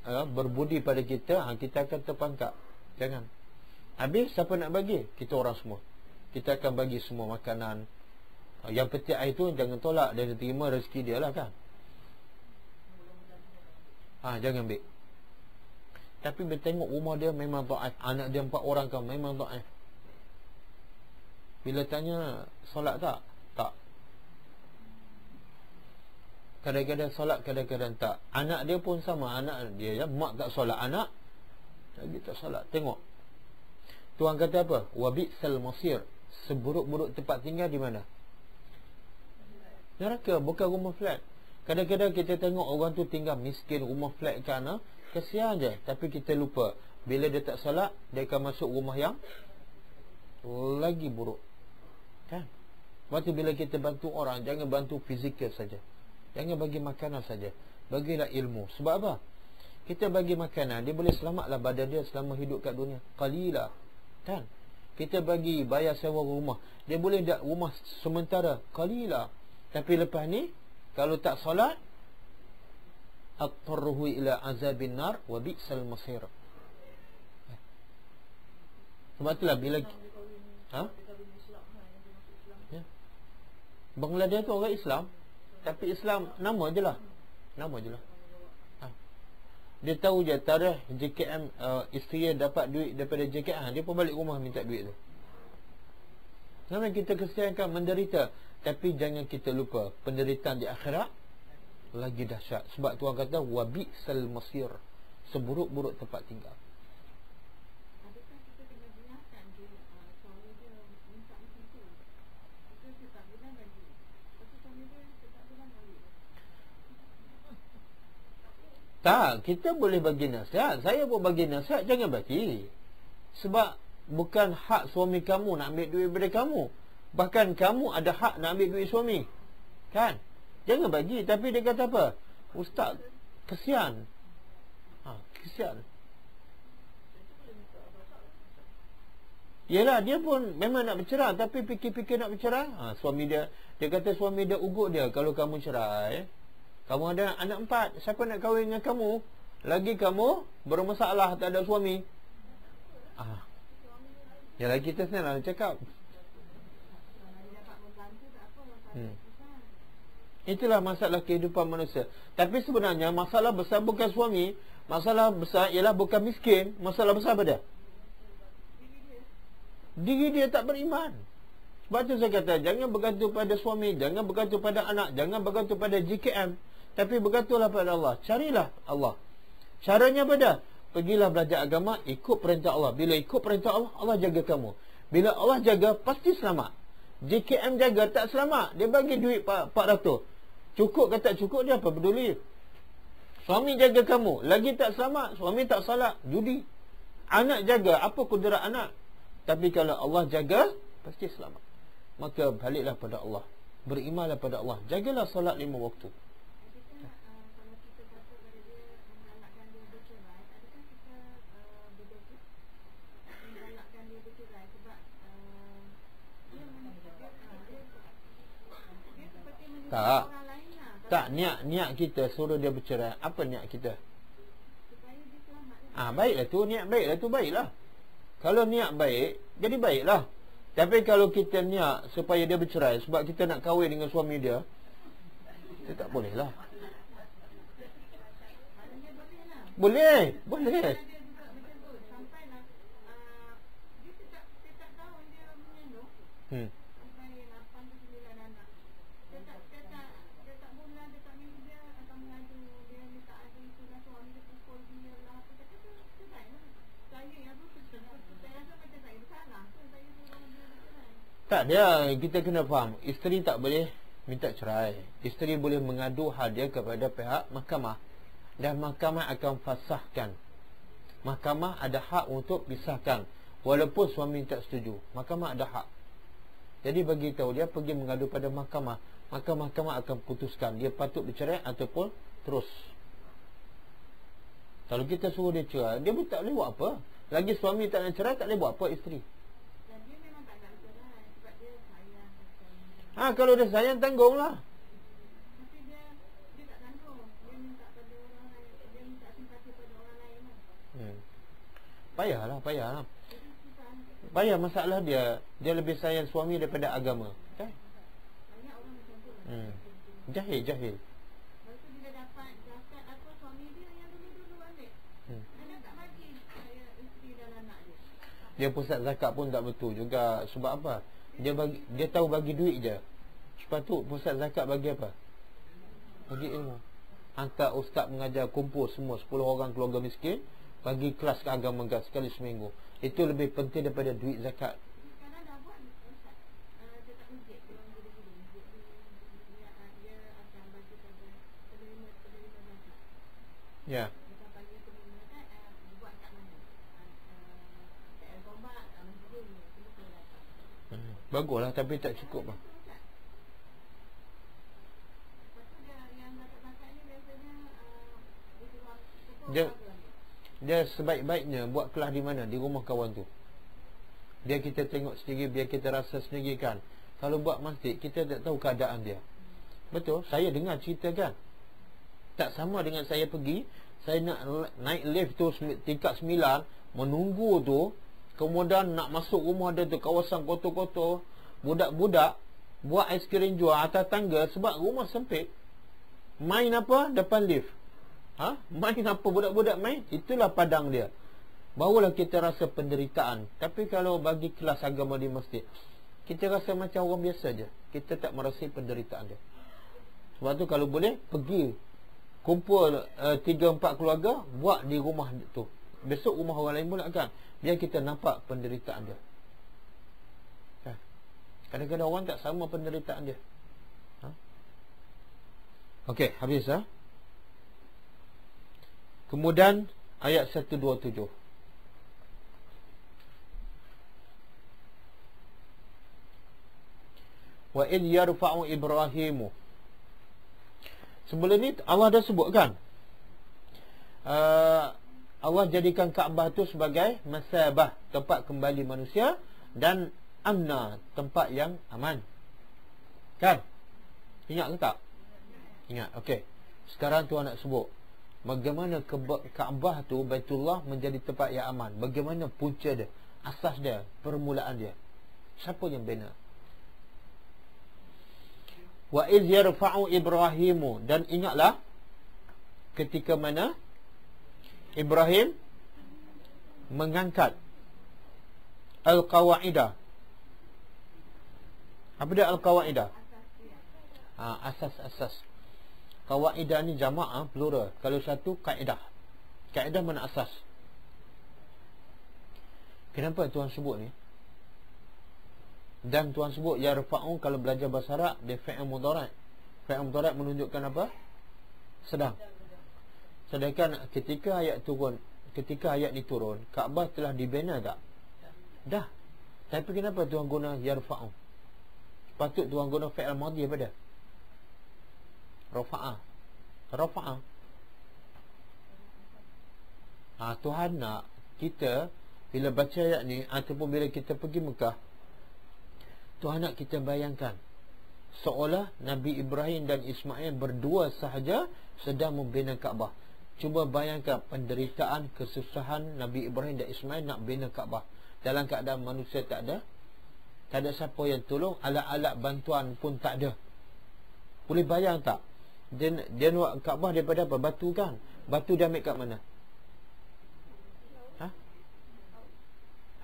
berbudi pada kita, kita akan terpangkap. Jangan. Habis siapa nak bagi? Kita orang semua. Kita akan bagi semua makanan. Yang peti air tu jangan tolak, dia terima rezeki dia lah kan. Jangan ambil. Tapi bila tengok rumah dia memang taat. Anak dia 4 orang kan, memang taat. Bila tanya solat tak? Tak. Kadang-kadang solat, kadang-kadang tak. Anak dia pun sama. Anak dia mak tak solat, anak lagi tak solat. Tengok Tuhan kata apa? Wabi'sal masir. Seburuk-buruk tempat tinggal di mana? Neraka, bukan rumah flat. Kadang-kadang kita tengok orang tu tinggal miskin, rumah flat kan, kesian je. Tapi kita lupa, bila dia tak solat, dia akan masuk rumah yang lagi buruk kan? Waktu bila kita bantu orang, jangan bantu fizikal saja. Jangan bagi makanan saja. Bagilah ilmu. Sebab apa? Kita bagi makanan, dia boleh selamatlah badan dia selama hidup kat dunia. Qalilah kan? Kita bagi bayar sewa rumah, dia boleh tak rumah sementara. Qalilah. Tapi lepas ni, kalau tak solat, attarruhu ila azabin nar wa bi'sal masir. Sebab itulah bila Bangladesh tu orang Islam, tapi Islam nama je lah. Dia tahu je tarikh JKM, isteri dia dapat duit daripada JKM, dia pun balik rumah minta duit tu. Memang kita kesiankan menderita, tapi jangan kita lupa penderitaan di akhirat lagi dahsyat. Sebab Tuhan kata wabi'sal masir. Seburuk-buruk tempat tinggal. Adakah kita kena benarkan suami dia minta macam tu? Kita tak bilang lagi. Tapi suami dia tak bilang lagi. Tak, kita boleh bagi nasihat. Saya pun bagi nasihat, jangan bagi. Sebab bukan hak suami kamu nak ambil duit daripada kamu. Bahkan kamu ada hak nak ambil duit suami kan? Jangan bagi. Tapi dia kata apa? Ustaz, kesian. Kesian. Yelah, dia pun memang nak bercerai, tapi fikir-fikir nak bercerai. Suami dia kata suami dia ugut dia, kalau kamu cerai, kamu ada anak 4, siapa nak kahwin dengan kamu? Lagi kamu bermasalah, tak ada suami. Yalah, kita senang cakap. Itulah masalah kehidupan manusia. Tapi sebenarnya masalah besar bukan suami. Masalah besar ialah bukan miskin. Masalah besar apa dia? Diri dia tak beriman. Sebab tu saya kata, jangan bergantung pada suami, jangan bergantung pada anak, jangan bergantung pada JKM, tapi bergantunglah pada Allah. Carilah Allah. Caranya apa dah? Pergilah belajar agama, ikut perintah Allah. Bila ikut perintah Allah, Allah jaga kamu. Bila Allah jaga, pasti selamat. JKM jaga, tak selamat. Dia bagi duit 400. Cukup ke tak cukup, dia apa peduli. Suami jaga kamu, lagi tak selamat. Suami tak salat, judi. Anak jaga, apa kudrat anak. Tapi kalau Allah jaga, pasti selamat. Maka baliklah pada Allah, berimanlah pada Allah, jagalah solat 5 waktu. Tak. orang lain lah. Tak, niat kita suruh dia bercerai. Apa niat kita? Supaya dia selamat lah. Baiklah tu, niat baiklah tu, baiklah. Kalau niat baik, jadi baiklah. Tapi kalau kita niat supaya dia bercerai sebab kita nak kahwin dengan suami dia, itu tak boleh lah. Maknanya boleh lah. Boleh. Dia juga macam tu. Sampailah dia setiap tahun dia mengandung. Sampai 8 ke 9 anak. Setiap bulan, setiap minggu dia akan mengadu. Dia minta ada itulah suami dia pukul dia lah. Apa kata tu, cerai lah. Saya yang tu saya rasa macam saya bersalah. Saya suruh dia bercerai. Tak dia, kita kena faham. Isteri tak boleh minta cerai. Isteri boleh mengadu hal dia kepada pihak mahkamah. Dan mahkamah akan fasahkan. Mahkamah ada hak untuk pisahkan. Walaupun suami tak setuju, mahkamah ada hak. Jadi bagi tahu dia pergi mengadu pada mahkamah, maka mahkamah akan putuskan dia patut bercerai ataupun terus. Kalau kita suruh dia cerai, dia pun tak boleh buat apa. Lagi suami tak nak cerai, tak boleh buat apa isteri. Dan dia memang tak nak cerai sebab dia sayang. Kalau dia sayang, tanggungllah. Tapi dia tak tanggung. Dia minta pada orang lain. Dia minta simpati pada orang lain lah. Payahlah. Jadi susah. Payah masalah dia lebih sayang suami daripada agama. Okay? Banyak orang macam tu lah. Jahil. Lepas tu bila dapat zakat apa, suami dia yang dulu ambil. Dia tak bagi saya isteri dan anak dia. Dia pusat zakat pun tak betul juga. Sebab apa? Dia tahu bagi duit je. Sebab tu pusat zakat bagi apa? Bagi ilmu. Hantar ustaz mengajar, kumpul semua 10 orang keluarga miskin, bagi kelas keagamaan sekali seminggu. Itu lebih penting daripada duit zakat. Sekarang dah buat ustaz dekat masjid. Dia orang guru-guru masjid dia akan bagi pada penerima zakat. Ya. Bukan bagi penerima zakat, buat kat mana? Kat Al-Qombak, kat masjid ni. Semua kena datang. Baguslah, tapi tak cukup lah. Lepas tu yang zakat-zakat ni biasanya Dia sebaik-baiknya buat kelas di mana? Di rumah kawan tu. Biar kita tengok sendiri, biar kita rasa sendiri kan. Kalau buat masjid, kita tak tahu keadaan dia. Betul, saya dengar cerita kan. Tak sama dengan saya pergi, saya nak naik lift tu tingkat 9, menunggu tu, kemudian nak masuk rumah dia tu, kawasan kotor-kotor, budak-budak buat aiskrim jual atas tangga sebab rumah sempit. Main apa? Depan lift. Main apa budak-budak main? Itulah padang dia. Barulah kita rasa penderitaan. Tapi kalau bagi kelas agama di masjid, kita rasa macam orang biasa je. Kita tak merasai penderitaan dia. Sebab tu kalau boleh, pergi kumpul 3-4 keluarga, buat di rumah tu. Besok rumah orang lain pula kan. Biar kita nampak penderitaan dia. Kadang-kadang orang tak sama penderitaan dia. Okey, habis Kemudian ayat 127. Wa idh yarfa'u Ibrahimu. Sebelum ni Allah dah sebut kan, Allah jadikan Kaabah tu sebagai masabah, tempat kembali manusia, dan amna, tempat yang aman. Kan? Ingat ke tak? Ingat. Okey. Sekarang Tuhan nak sebut bagaimana Kaabah tu, Baitullah, menjadi tempat yang aman. Bagaimana punca dia, asas dia, permulaan dia. Siapa yang bina? Wa iz yarfa'u Ibrahimu. Dan ingatlah ketika mana Ibrahim mengangkat Al-Qawaidah. Apa dia Al-Qawaidah? Asas-asas. Qawaidah ni jamaah, plural. Kalau satu, kaedah. Kaedah mana asas. Kenapa Tuhan sebut ni? Dan Tuhan sebut yarfa'u, kalau belajar bahasa Arab, dia fi'il mudhari'. Fi'il mudhari' menunjukkan apa? Sedang. Sedangkan ketika ayat ni turun, Kaabah telah dibina tak? Dah. Tapi kenapa Tuhan guna yarfa'u? Patut Tuhan guna fi'il madhi apa dia? Rafa'ah. Tuhan nak kita bila baca ayat ni, ataupun bila kita pergi Mekah, Tuhan nak kita bayangkan seolah Nabi Ibrahim dan Ismail berdua sahaja sedang membina Kaabah. Cuba bayangkan penderitaan, kesusahan Nabi Ibrahim dan Ismail nak bina Kaabah dalam keadaan manusia tak ada siapa yang tolong, alat-alat bantuan pun tak ada. Boleh bayang tak? Dia buat Kaabah daripada apa? Batu kan? Batu dia ambil kat mana?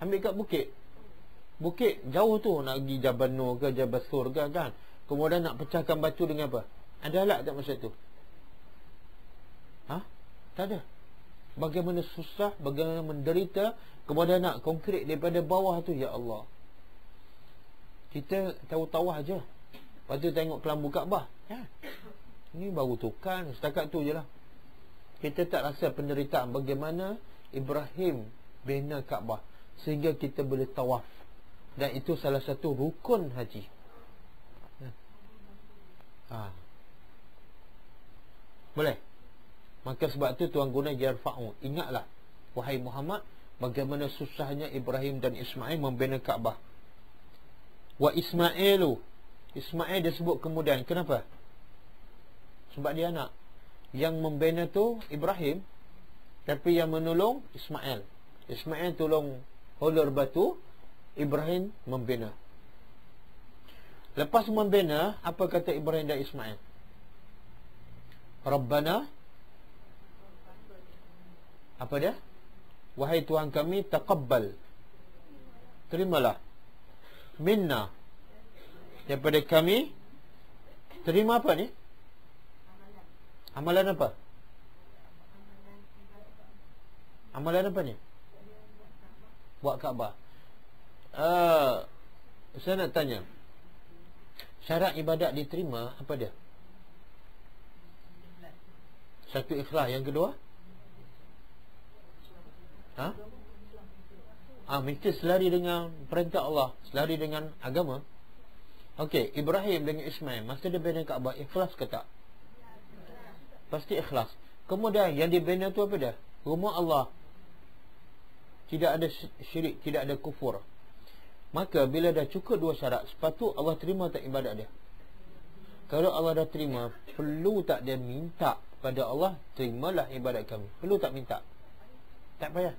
Ambil kat bukit. Bukit jauh tu, nak pergi Jabal Nur ke Jabal Sur ke kan. Kemudian nak pecahkan batu dengan apa? Ada alat tak masa tu? Tak ada. Bagaimana susah, bagaimana menderita. Kemudian nak konkret daripada bawah tu, ya Allah. Kita tahu-tahu aja. Lepas tu tengok kelambu Kaabah ya. Ini baru tukar, setakat tu je lah. Kita tak rasa penderitaan bagaimana Ibrahim bina Kaabah sehingga kita boleh tawaf. Dan itu salah satu rukun haji. Boleh. Maka sebab tu Tuan guna yarfa'u. Ingatlah wahai Muhammad, bagaimana susahnya Ibrahim dan Ismail membina Kaabah. Wa Ismailu, Ismail dia sebut kemudian. Kenapa? Sebab dia anak. Yang membina tu Ibrahim, tapi yang menolong Ismail. Ismail tolong holor batu, Ibrahim membina. Lepas membina, apa kata Ibrahim dan Ismail? Rabbana, apa dia? Wahai Tuhan kami, taqabbal, terimalah, minna, daripada kami. Terima apa ni? Amalan apa? Amalan apa ni? Buat Kaabah. Saya nak tanya, syarat ibadat diterima apa dia? Satu, ikhlas. Yang kedua, mesti selari dengan perintah Allah, selari dengan agama. Okey, Ibrahim dengan Ismail masa dia bina Kaabah, ikhlas ke tak? Pasti ikhlas. Kemudian yang dibina tu apa dia? Rumah Allah, tidak ada syirik, tidak ada kufur. Maka bila dah cukup dua syarat, sepatut Allah terima tak ibadat dia? Kalau Allah dah terima, perlu tak dia minta pada Allah, terimalah ibadat kami? Perlu tak minta? Tak payah.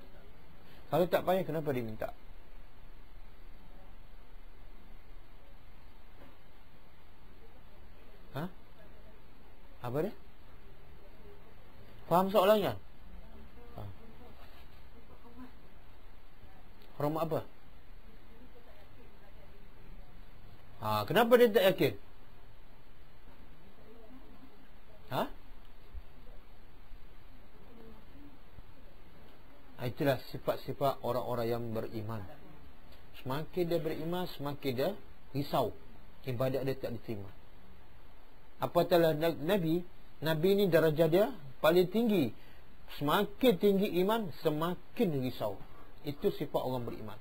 Kalau tak payah, kenapa dia minta? Apa dia? Faham soalannya? Hormat apa? Kenapa dia tak yakin? Itulah sifat-sifat orang-orang yang beriman. Semakin dia beriman, semakin dia risau ibadat dia tak diterima. Apatahlah Nabi ni darjah dia paling tinggi. Semakin tinggi iman, semakin risau. Itu sifat orang beriman.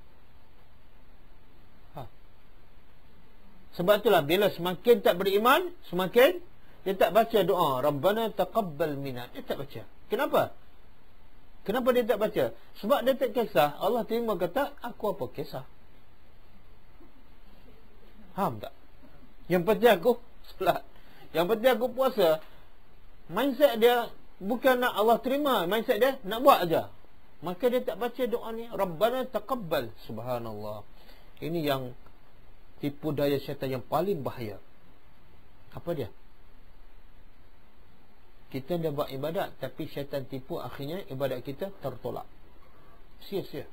Sebab itulah bila semakin tak beriman, semakin dia tak baca doa Rabbana taqabbal minna. Dia tak baca. Kenapa? Kenapa dia tak baca? Sebab dia tak kisah Allah terima kata, aku apa kisah? Faham tak? Yang penting aku solat, yang penting aku puasa. Mindset dia bukan nak Allah terima, mindset dia nak buat aja. Maka dia tak baca doa ni Rabbana taqabbal. Subhanallah. Ini yang tipu daya syaitan yang paling bahaya. Apa dia? Kita dah buat ibadat, tapi syaitan tipu, akhirnya ibadat kita tertolak. Sia-sia.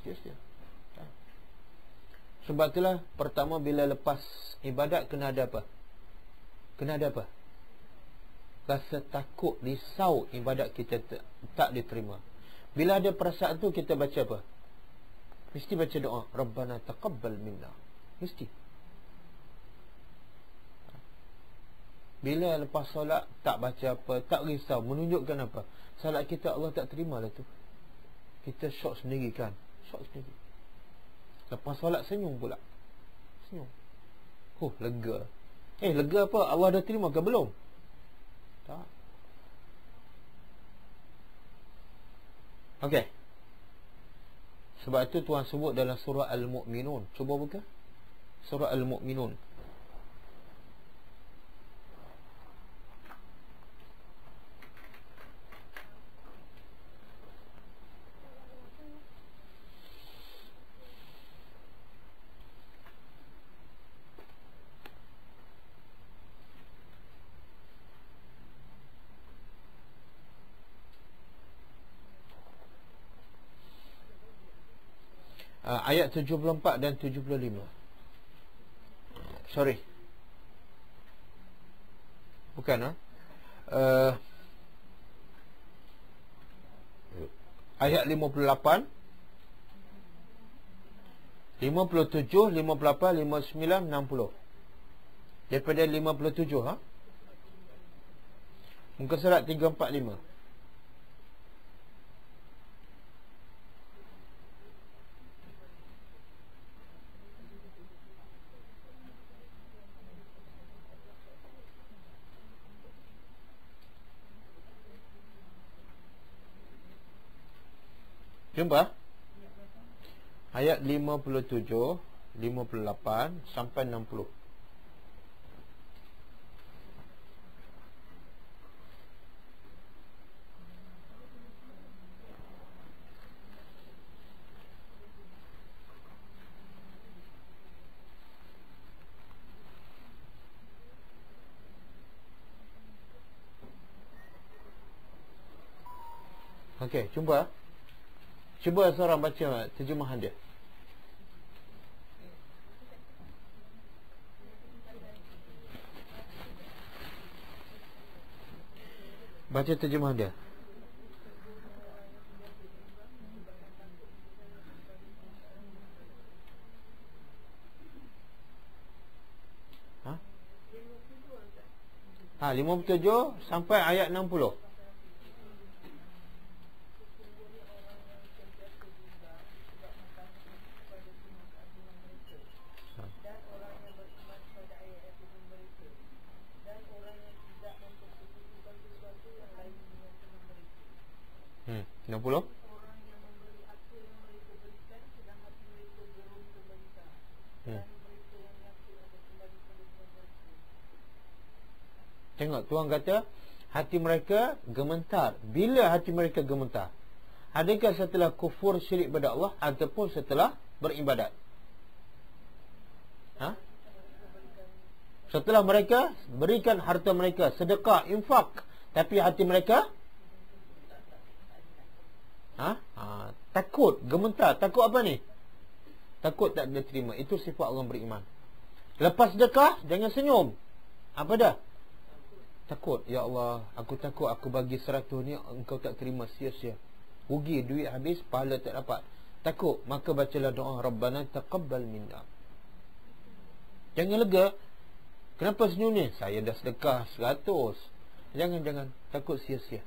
Sia-sia. Sebab itulah pertama bila lepas ibadat kena ada apa? Kena ada apa? Rasa takut, risau ibadat kita tak diterima. Bila ada perasaan tu, kita baca apa? Mesti baca doa Rabbana taqabbal minna. Mesti. Bila lepas solat tak baca apa, tak risau, menunjukkan apa? Solat kita Allah tak terima lah tu. Kita syok sendiri kan? Syok sendiri. Lepas solat senyum pula. Senyum. Lega. Lega apa? Allah dah terima ke belum? Tak. Okey. Sebab itu Tuhan sebut dalam surah Al-Mu'minun. Cuba buka surah Al-Mu'minun. ayat 74 dan 75. Sorry, bukan ayat 58, 57, 58, 59, 60. Daripada 57 muka surat 345. Jumpa ayat 57, 58 sampai 60. Okey, jumpa. Cuba seorang baca terjemahan dia. Baca terjemahan dia. Ha? 57 sampai ayat 60. Hmm, 60. Tengok Tuhan kata hati mereka gemetar. Bila hati mereka gemetar? Adakah setelah kufur syirik pada Allah ataupun setelah beribadat? Setelah mereka berikan harta mereka, sedekah, infak, tapi hati mereka takut, gemetar. Takut apa ni? Takut tak diterima. Itu sifat orang beriman. Lepas sedekah, jangan senyum. Apa dah? Takut. Ya Allah, aku takut aku bagi 100 ni engkau tak terima, sia-sia. Rugi, duit habis, pahala tak dapat. Takut. Maka bacalah doa Rabbana taqabbal minna. Jangan lega. Kenapa senyum ni? Saya dah sedekah 100. Jangan. Takut sia-sia.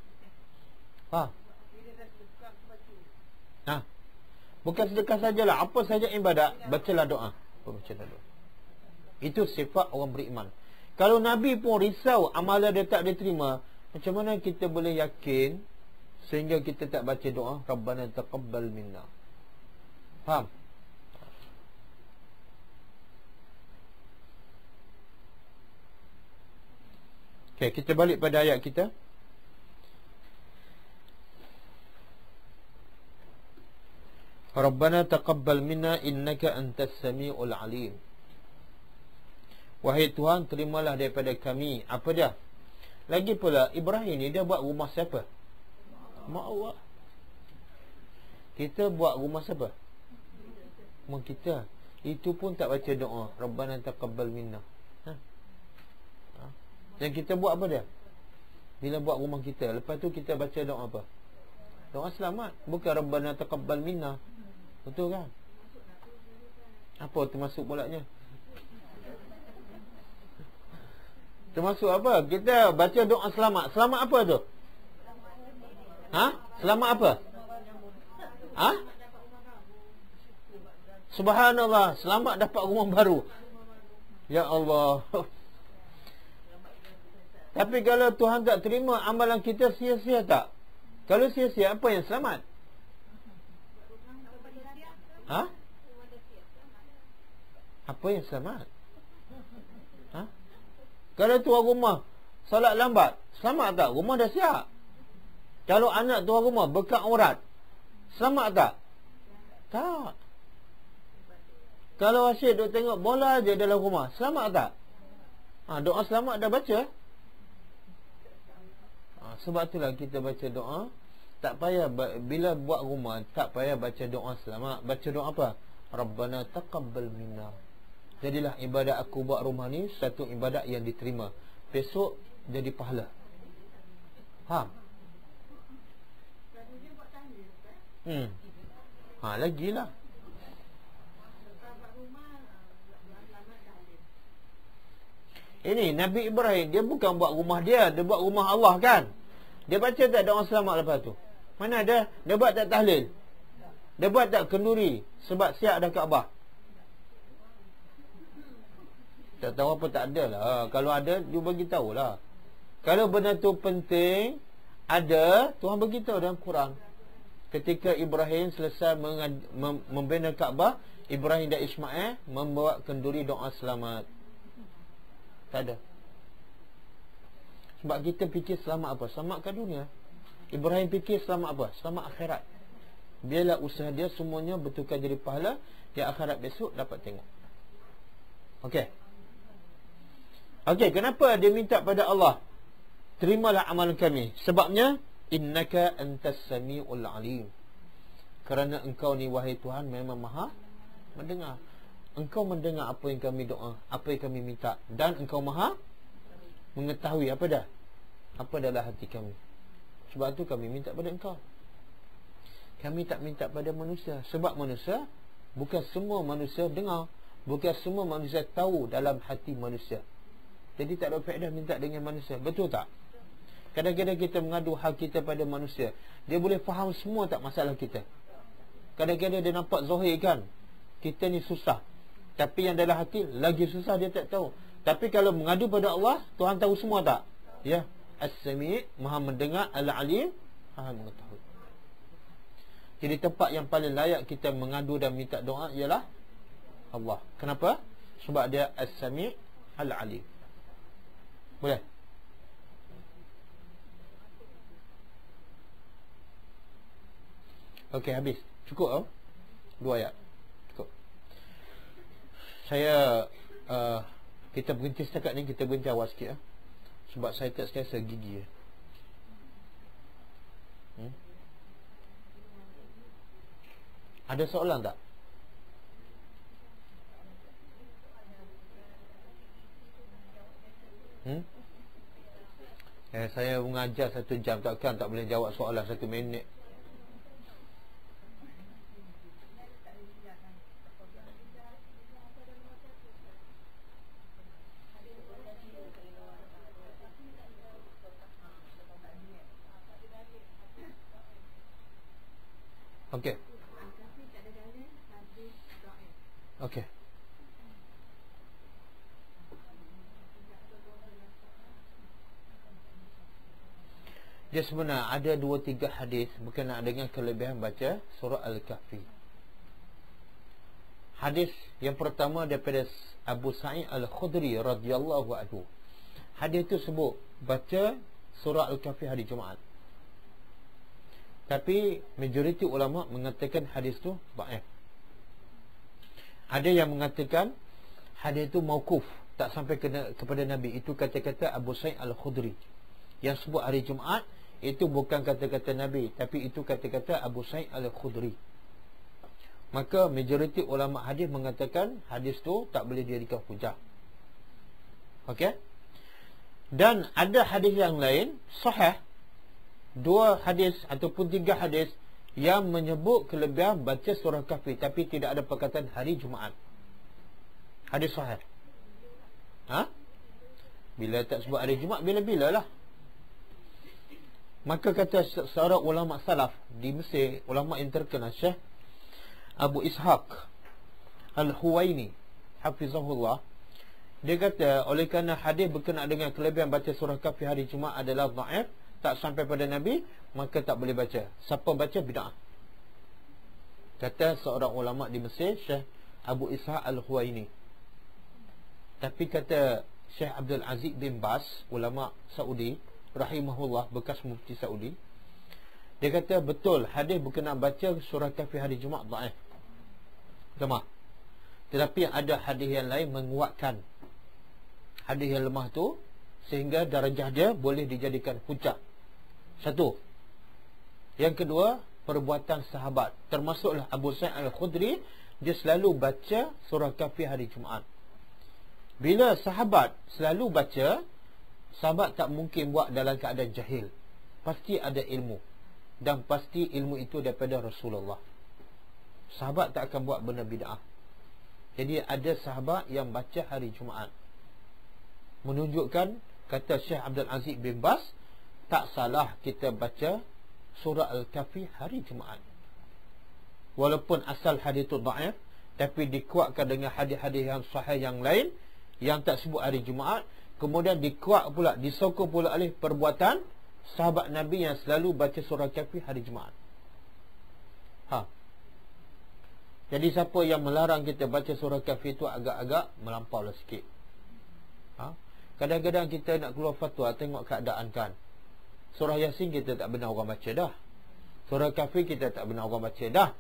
Bukan sedekah sajalah, apa saja ibadat, bacalah doa. Bacalah doa. Itu sifat orang beriman. Kalau Nabi pun risau amalan dia tak diterima, macam mana kita boleh yakin sehingga kita tak baca doa Rabbana taqabbal minna? Faham? Okey, kita balik pada ayat kita. Rabbana taqabbal minna innaka antas samiul alim. Wahai Tuhan, terimalah daripada kami. Apa dia? Lagi pula Ibrahim ni dia buat rumah siapa? Mak Allah. Kita buat rumah siapa? Mak kita. Itu pun tak baca doa Rabbana taqabbal minna. Yang kita buat apa dia? Bila buat rumah kita, lepas tu kita baca doa apa? Doa selamat. Bukan Rabbana taqabbal minna. Betul kan? Apa termasuk pulaknya? Termasuk apa? Kita baca doa selamat. Selamat apa tu? Selamat apa? Subhanallah, selamat dapat rumah baru. Ya Allah. Tapi kalau Tuhan tak terima amalan kita, sia-sia tak? Kalau sia-sia, apa yang selamat? Apa yang selamat? Kalau tuan rumah solat lambat, selamat tak? Rumah dah siap. Kalau anak tuan rumah bekat aurat, selamat tak? Tak. Kalau asyik duk tengok bola je dalam rumah, selamat tak? Doa selamat dah baca. Sebab itulah kita baca doa. Tak payah bila buat rumah, tak payah baca doa selamat. Baca doa apa? Rabbana taqabbal minna. Jadilah ibadat aku buat rumah ni satu ibadat yang diterima. Besok jadi pahala. Faham? Lalu dia buat tahlil kan? Lagilah. Kat rumah selamat tahlil. Ini Nabi Ibrahim, dia bukan buat rumah dia buat rumah Allah kan. Dia baca tak doa selamat lepas tu? Mana ada? Dia buat tak tahlil? Dia buat tak kenduri sebab siap dah Kaabah? Tak tahu apa, tak ada lah. Kalau ada, dia bagi tahulah. Kalau benda tu penting, ada, Tuhan beritahu dalam Quran. Ketika Ibrahim selesai membina Kaabah, Ibrahim dan Ismail membawa kenduri doa selamat. Tak ada. Sebab kita fikir selamat apa? Selamatkan dunia. Ibrahim fikir selamat apa? Selamat akhirat. Biarlah usaha dia semuanya betulkan jadi pahala, di akhirat besok dapat tengok. Okey. Okey, kenapa dia minta pada Allah, terimalah amalan kami? Sebabnya innaka antas samiul alim. Kerana engkau ni wahai Tuhan memang maha mendengar. Engkau mendengar apa yang kami doa, apa yang kami minta, dan engkau maha mengetahui apa dah, apa dalam hati kami. Sebab tu kami minta pada engkau. Kami tak minta pada manusia. Sebab manusia, bukan semua manusia dengar, bukan semua manusia tahu dalam hati manusia. Jadi tak ada faedah minta dengan manusia. Betul tak? Kadang-kadang kita mengadu hal kita pada manusia, dia boleh faham semua tak masalah kita. Kadang-kadang dia nampak zahir kan, kita ni susah, tapi yang dalam hati lagi susah dia tak tahu. Tapi kalau mengadu pada Allah, Tuhan tahu semua tak? Ya, As-Sami', maha mendengar, Al-Alim, maha mengetahui. Jadi tempat yang paling layak kita mengadu dan minta doa ialah Allah. Kenapa? Sebab dia As-Sami', Al-Alim. Boleh? Okey, habis. Cukup? 2 ayat. Cukup. Saya kita berhenti setakat ni. Kita berhenti awal sikit. Sebab saya tak sekali gigi. Ada soalan tak? Saya mengajar 1 jam, takkan tak boleh jawab soalan 1 minit. Okey. Okey. Dia sebenarnya ada 2-3 hadis berkenaan dengan kelebihan baca surah Al-Kahfi. Hadis yang pertama daripada Abu Sa'id Al-Khudri radhiyallahu anhu. Hadis itu sebut baca surah Al-Kahfi hari Jumaat. Tapi majoriti ulama mengatakan hadis tu dhaif. Ada yang mengatakan hadis itu mauquf, tak sampai kepada Nabi. Itu kata-kata Abu Sa'id Al-Khudri. Yang sebut hari Jumaat itu bukan kata-kata Nabi, tapi itu kata-kata Abu Sa'id Al-Khudri. Maka majoriti ulama hadis mengatakan hadis tu tak boleh dijadikan hujah. Okey? Dan ada hadis yang lain sahih, 2 hadis ataupun 3 hadis yang menyebut kelebihan baca surah Kahfi, tapi tidak ada perkataan hari Jumaat. Hadis sahih. Bila tak sebut hari Jumaat, bila-bila lah. Maka kata seorang ulama salaf di Mesir, ulama yang terkenal, Syekh Abu Ishaq Al-Huwaini hafizahullah, dia kata oleh kerana hadis berkenaan dengan kelebihan baca surah Kahfi hari Jumaat adalah dhaif, tak sampai pada Nabi, maka tak boleh baca. Siapa baca bid'ah. Kata seorang ulama di Mesir, Syekh Abu Ishaq Al-Huwaini. Tapi kata Syekh Abdul Aziz bin Bas, ulama Saudi rahimahullah, bekas mufti Saudi, dia kata betul hadis berkenaan baca surah Kahfi hari Jumaat dhaif. Lemah. Tetapi ada hadis yang lain menguatkan hadis yang lemah tu, sehingga darjah dia boleh dijadikan hujah. 1. Yang kedua, perbuatan sahabat, termasuklah Abu Sa'id Al-Khudri dia selalu baca surah Kahfi hari Jumaat. Bila sahabat selalu baca, sahabat tak mungkin buat dalam keadaan jahil. Pasti ada ilmu, dan pasti ilmu itu daripada Rasulullah. Sahabat tak akan buat benda bid'ah. Jadi ada sahabat yang baca hari Jumaat, menunjukkan, kata Syekh Abdul Aziz bin Bas, tak salah kita baca surah Al-Kahfi hari Jumaat. Walaupun asal hadis itu dhaif, tapi dikuatkan dengan hadis-hadis yang sahih yang lain yang tak sebut hari Jumaat. Kemudian dikuat pula, disokong pula oleh perbuatan sahabat Nabi yang selalu baca surah Kahfi hari Jumaat. Jadi siapa yang melarang kita baca surah Kahfi itu agak-agak melampau lah sikit. Kadang-kadang kita nak keluar fatwa, tengok keadaan kan. Surah Yasin kita tak benar orang baca dah. Surah Kahfi kita tak benar orang baca dah.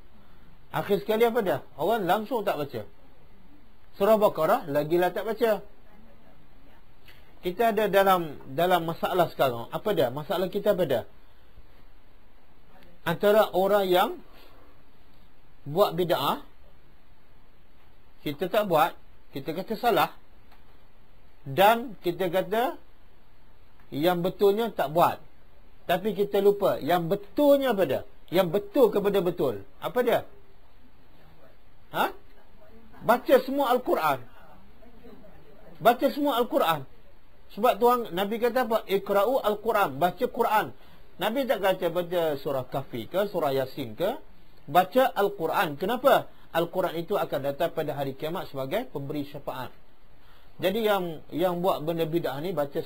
Akhir sekali apa dah? Orang langsung tak baca. Surah Baqarah lagilah tak baca. Kita ada dalam masalah sekarang. Apa dah? Masalah kita apa dah? Antara orang yang buat bid'ah, kita tak buat, kita kata salah, dan kita kata yang betulnya tak buat. Tapi kita lupa yang betulnya apa dah? Yang betul kepada betul. Apa dia? Baca semua Al-Quran. Baca semua Al-Quran. Sebab Tuhan, Nabi kata apa? Iqra'u Al-Quran. Baca Quran. Nabi tak kata baca surah Kahfi ke, surah Yasin ke. Baca Al-Quran. Kenapa? Al-Quran itu akan datang pada hari kiamat sebagai pemberi syafaat. Jadi yang buat benda bid'ah ni baca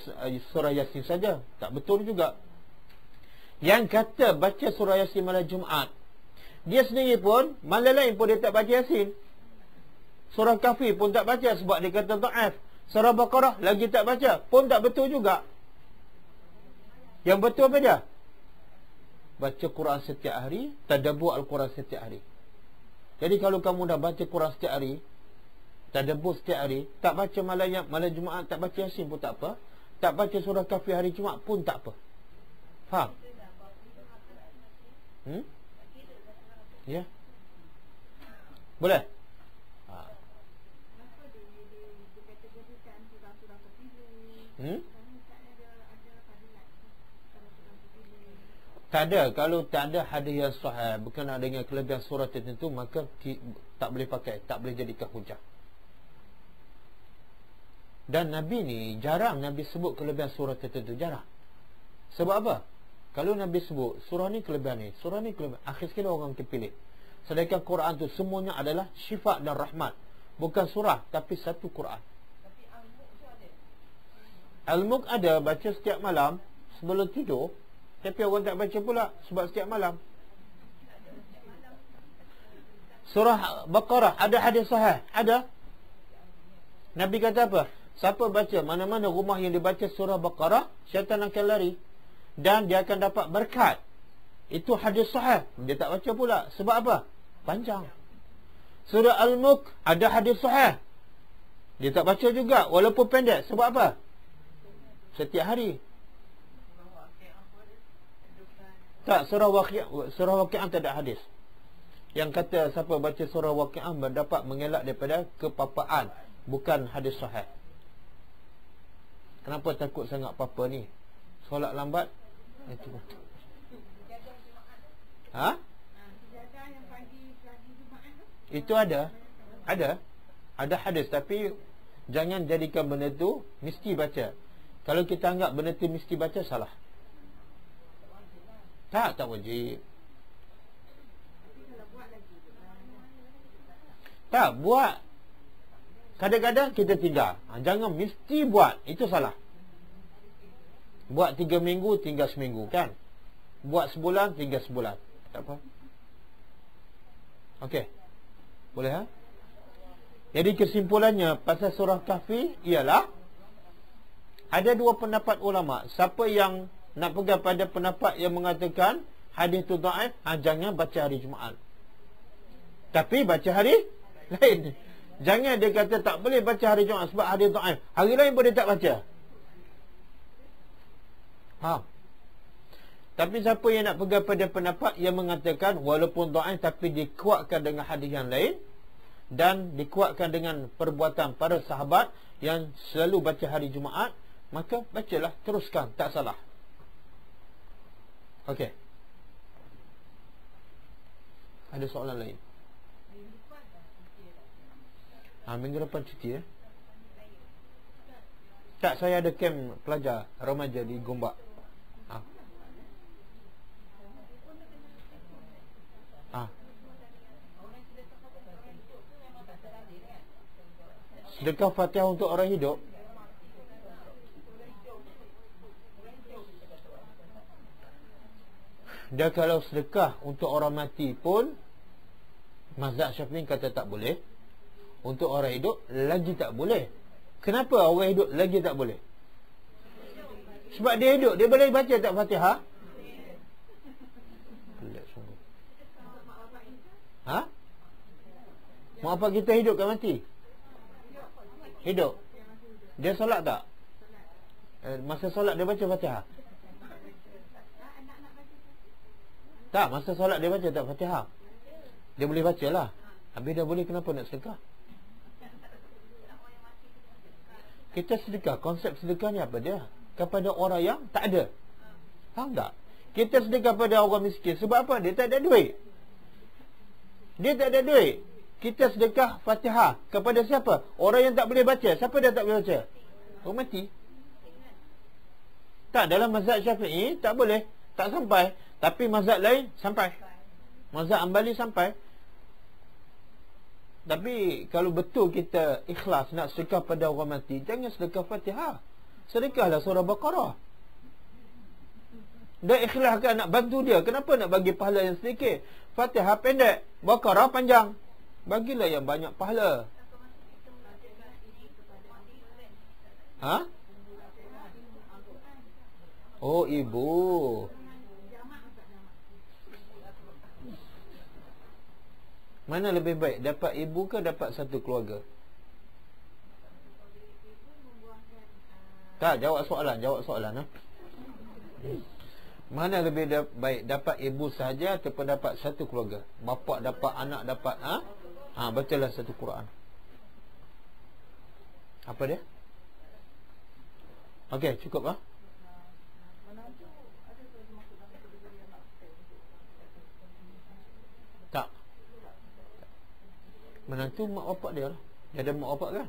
surah Yasin saja, tak betul juga. Yang kata baca surah Yasin malam Jumaat, dia sendiri pun malam lain pun dia tak baca Yasin. Surah Kahfi pun tak baca sebab dia kata dhaif. Surah Baqarah lagi tak baca, pun tak betul juga. Yang betul apa dia? Baca Quran setiap hari, tadabbur Al-Quran setiap hari. Jadi kalau kamu dah baca Quran setiap hari, tadabbur setiap hari, tak baca malam Jumaat, tak baca Yasin pun tak apa, tak baca surah Kahfi hari Jumaat pun tak apa. Faham? Ya. Boleh? Tak ada. Kalau tak ada hadis yang sahih berkenaan dengan kelebihan surah tertentu, maka tak boleh pakai, tak boleh jadikan hujah. Dan Nabi ni jarang Nabi sebut kelebihan surah tertentu, jarang. Sebab apa? Kalau Nabi sebut surah ni kelebihan ni, surah ni kelebihan, akhir sekali orang terpilih. Sedangkan Quran tu semuanya adalah syifa dan rahmat. Bukan surah, tapi satu Quran. Al-Mulk ada baca setiap malam sebelum tidur, tapi orang tak baca pula sebab setiap malam. Surah Baqarah ada hadis sahih? Ada. Nabi kata apa? Siapa baca mana-mana rumah yang dibaca surah Baqarah, syaitan akan lari dan dia akan dapat berkat. Itu hadis sahih. Dia tak baca pula. Sebab apa? Panjang. Surah Al-Mulk ada hadis sahih. Dia tak baca juga walaupun pendek. Sebab apa? Setiap hari. Tak, surah Waqi'ah tak ada hadis yang kata siapa baca surah Waqi'ah mendapat mengelak daripada kepapaan. Bukan hadis sahih. Kenapa takut sangat apa-apa ni? Solat lambat? Itu. Itu ada. Ada hadis, tapi jangan jadikan benda tu mesti baca. Kalau kita anggap benda tu mesti baca, salah. Tak wajib. Tak, buat. Kadang-kadang kita tinggal. Jangan mesti buat. Itu salah. Buat 3 minggu, tinggal seminggu, kan? Buat sebulan, tinggal sebulan. Tak apa. Okey. Boleh, Jadi kesimpulannya pasal surah Kahfi ialah ada dua pendapat ulama. Siapa yang nak pegang pada pendapat yang mengatakan hadis tu dhaif, jangan baca hari Jumaat. Tapi baca hari lain. Jangan dia kata tak boleh baca hari Jumaat sebab hadis dhaif. Hari lain boleh tak baca. Tapi siapa yang nak pegang pada pendapat yang mengatakan walaupun dhaif tapi dikuatkan dengan hadis yang lain, dan dikuatkan dengan perbuatan para sahabat yang selalu baca hari Jumaat, maka bacalah, teruskan, tak salah. Okey. Ada soalan lain? Minggu depan cuti Tak, saya ada camp pelajar remaja di Gombak. Sedekah Fatihah untuk orang hidup. Dan kalau sedekah untuk orang mati pun mazhab Syafi'i kata tak boleh. Untuk orang hidup lagi tak boleh. Kenapa orang hidup lagi tak boleh? Sebab dia hidup, dia boleh baca tak Fatihah? Pelik sungguh. Mak bapak kita hidup ke mati? Hidup. Dia solat tak? Masa solat dia baca Fatihah? Tak, masa solat dia baca tak Fatihah? Dia boleh baca lah. Habis dah boleh, kenapa nak sedekah? Kita sedekah, konsep sedekah ni apa dia? Kepada orang yang tak ada. Faham tak? Kita sedekah pada orang miskin. Sebab apa? Dia tak ada duit. Dia tak ada duit. Kita sedekah Fatihah kepada siapa? Orang yang tak boleh baca. Siapa dia tak boleh baca? Orang mati. Tak, dalam mazhab Syafi'i tak boleh, tak sampai. Tapi mazhab lain sampai. Mazhab Ambali sampai. Tapi kalau betul kita ikhlas nak sedekah pada orang mati, jangan sedekah Fatihah. Sedekahlah surah Baqarah. Dan ikhlaskan nak bantu dia. Kenapa nak bagi pahala yang sedikit? Fatihah pendek, Baqarah panjang. Bagilah yang banyak pahala. Oh, ibu. Mana lebih baik, dapat ibu ke dapat satu keluarga? Tak, jawab soalan. Mana lebih baik, dapat ibu sahaja ataupun dapat satu keluarga? Bapa dapat, anak dapat. Bacalah satu Quran. Apa dia? Okey, cukup Tak. Menantu mak bapak dia lah. Dia ada mak bapak kan?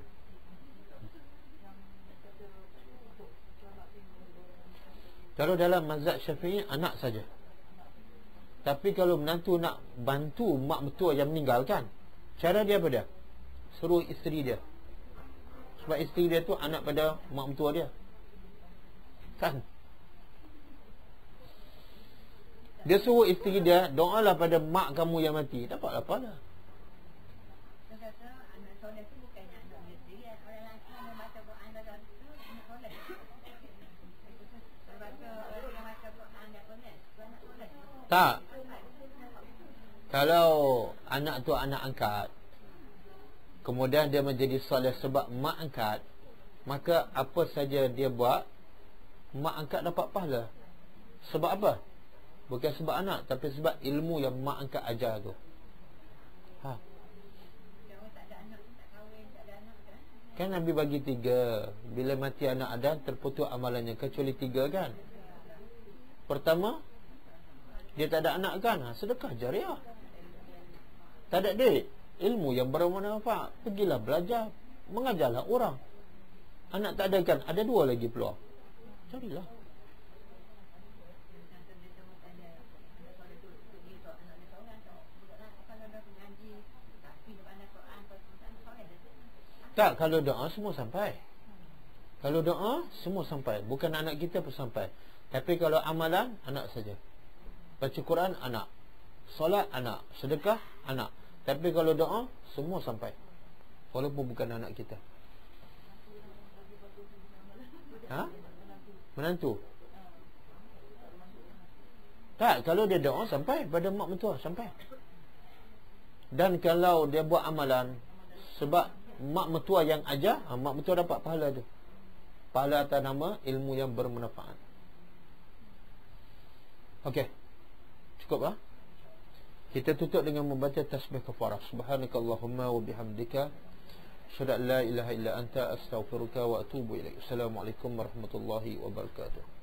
Kalau dalam mazhab Syafi'i, anak saja. Tapi kalau menantu nak bantu mak mertua yang meninggal kan, cara dia apa dia? Suruh isteri dia. Sebab isteri dia tu anak pada mak mertua dia kan? Dia suruh isteri dia, doalah pada mak kamu yang mati. Dapatlah pahala. Tak. Kalau anak tu anak angkat, kemudian dia menjadi soleh sebab mak angkat, maka apa saja dia buat, mak angkat dapat pahala. Sebab apa? Bukan sebab anak, tapi sebab ilmu yang mak angkat ajar tu. Kan Nabi bagi 3. Bila mati anak Adam, terputus amalannya, kecuali 3 kan. Pertama, dia tak ada anak kan, sedekah jariah. Tak ada duit, ilmu yang bermanfaat, pergilah belajar, mengajarlah orang. Anak tak ada kan, ada 2 lagi peluang, carilah. Tak, kalau doa semua sampai. Kalau doa semua sampai. Bukan anak kita pun sampai. Tapi kalau amalan, anak saja. Baca Quran, anak. Solat, anak. Sedekah, anak. Tapi kalau doa, semua sampai. Walaupun bukan anak kita. Menantu. Tak, kalau dia doa sampai pada mak mentua, sampai. Dan kalau dia buat amalan, sebab mak mentua yang ajar, mak mentua dapat pahala tu. Pahala atas nama ilmu yang bermanfaat. Okey. Cukup Kita tutup dengan membaca tasbih kafarah. Subhanakallahumma wa bihamdika asyhadu an la ilaha illa anta astaghfiruka wa atubu ilaik. Assalamualaikum warahmatullahi wabarakatuh.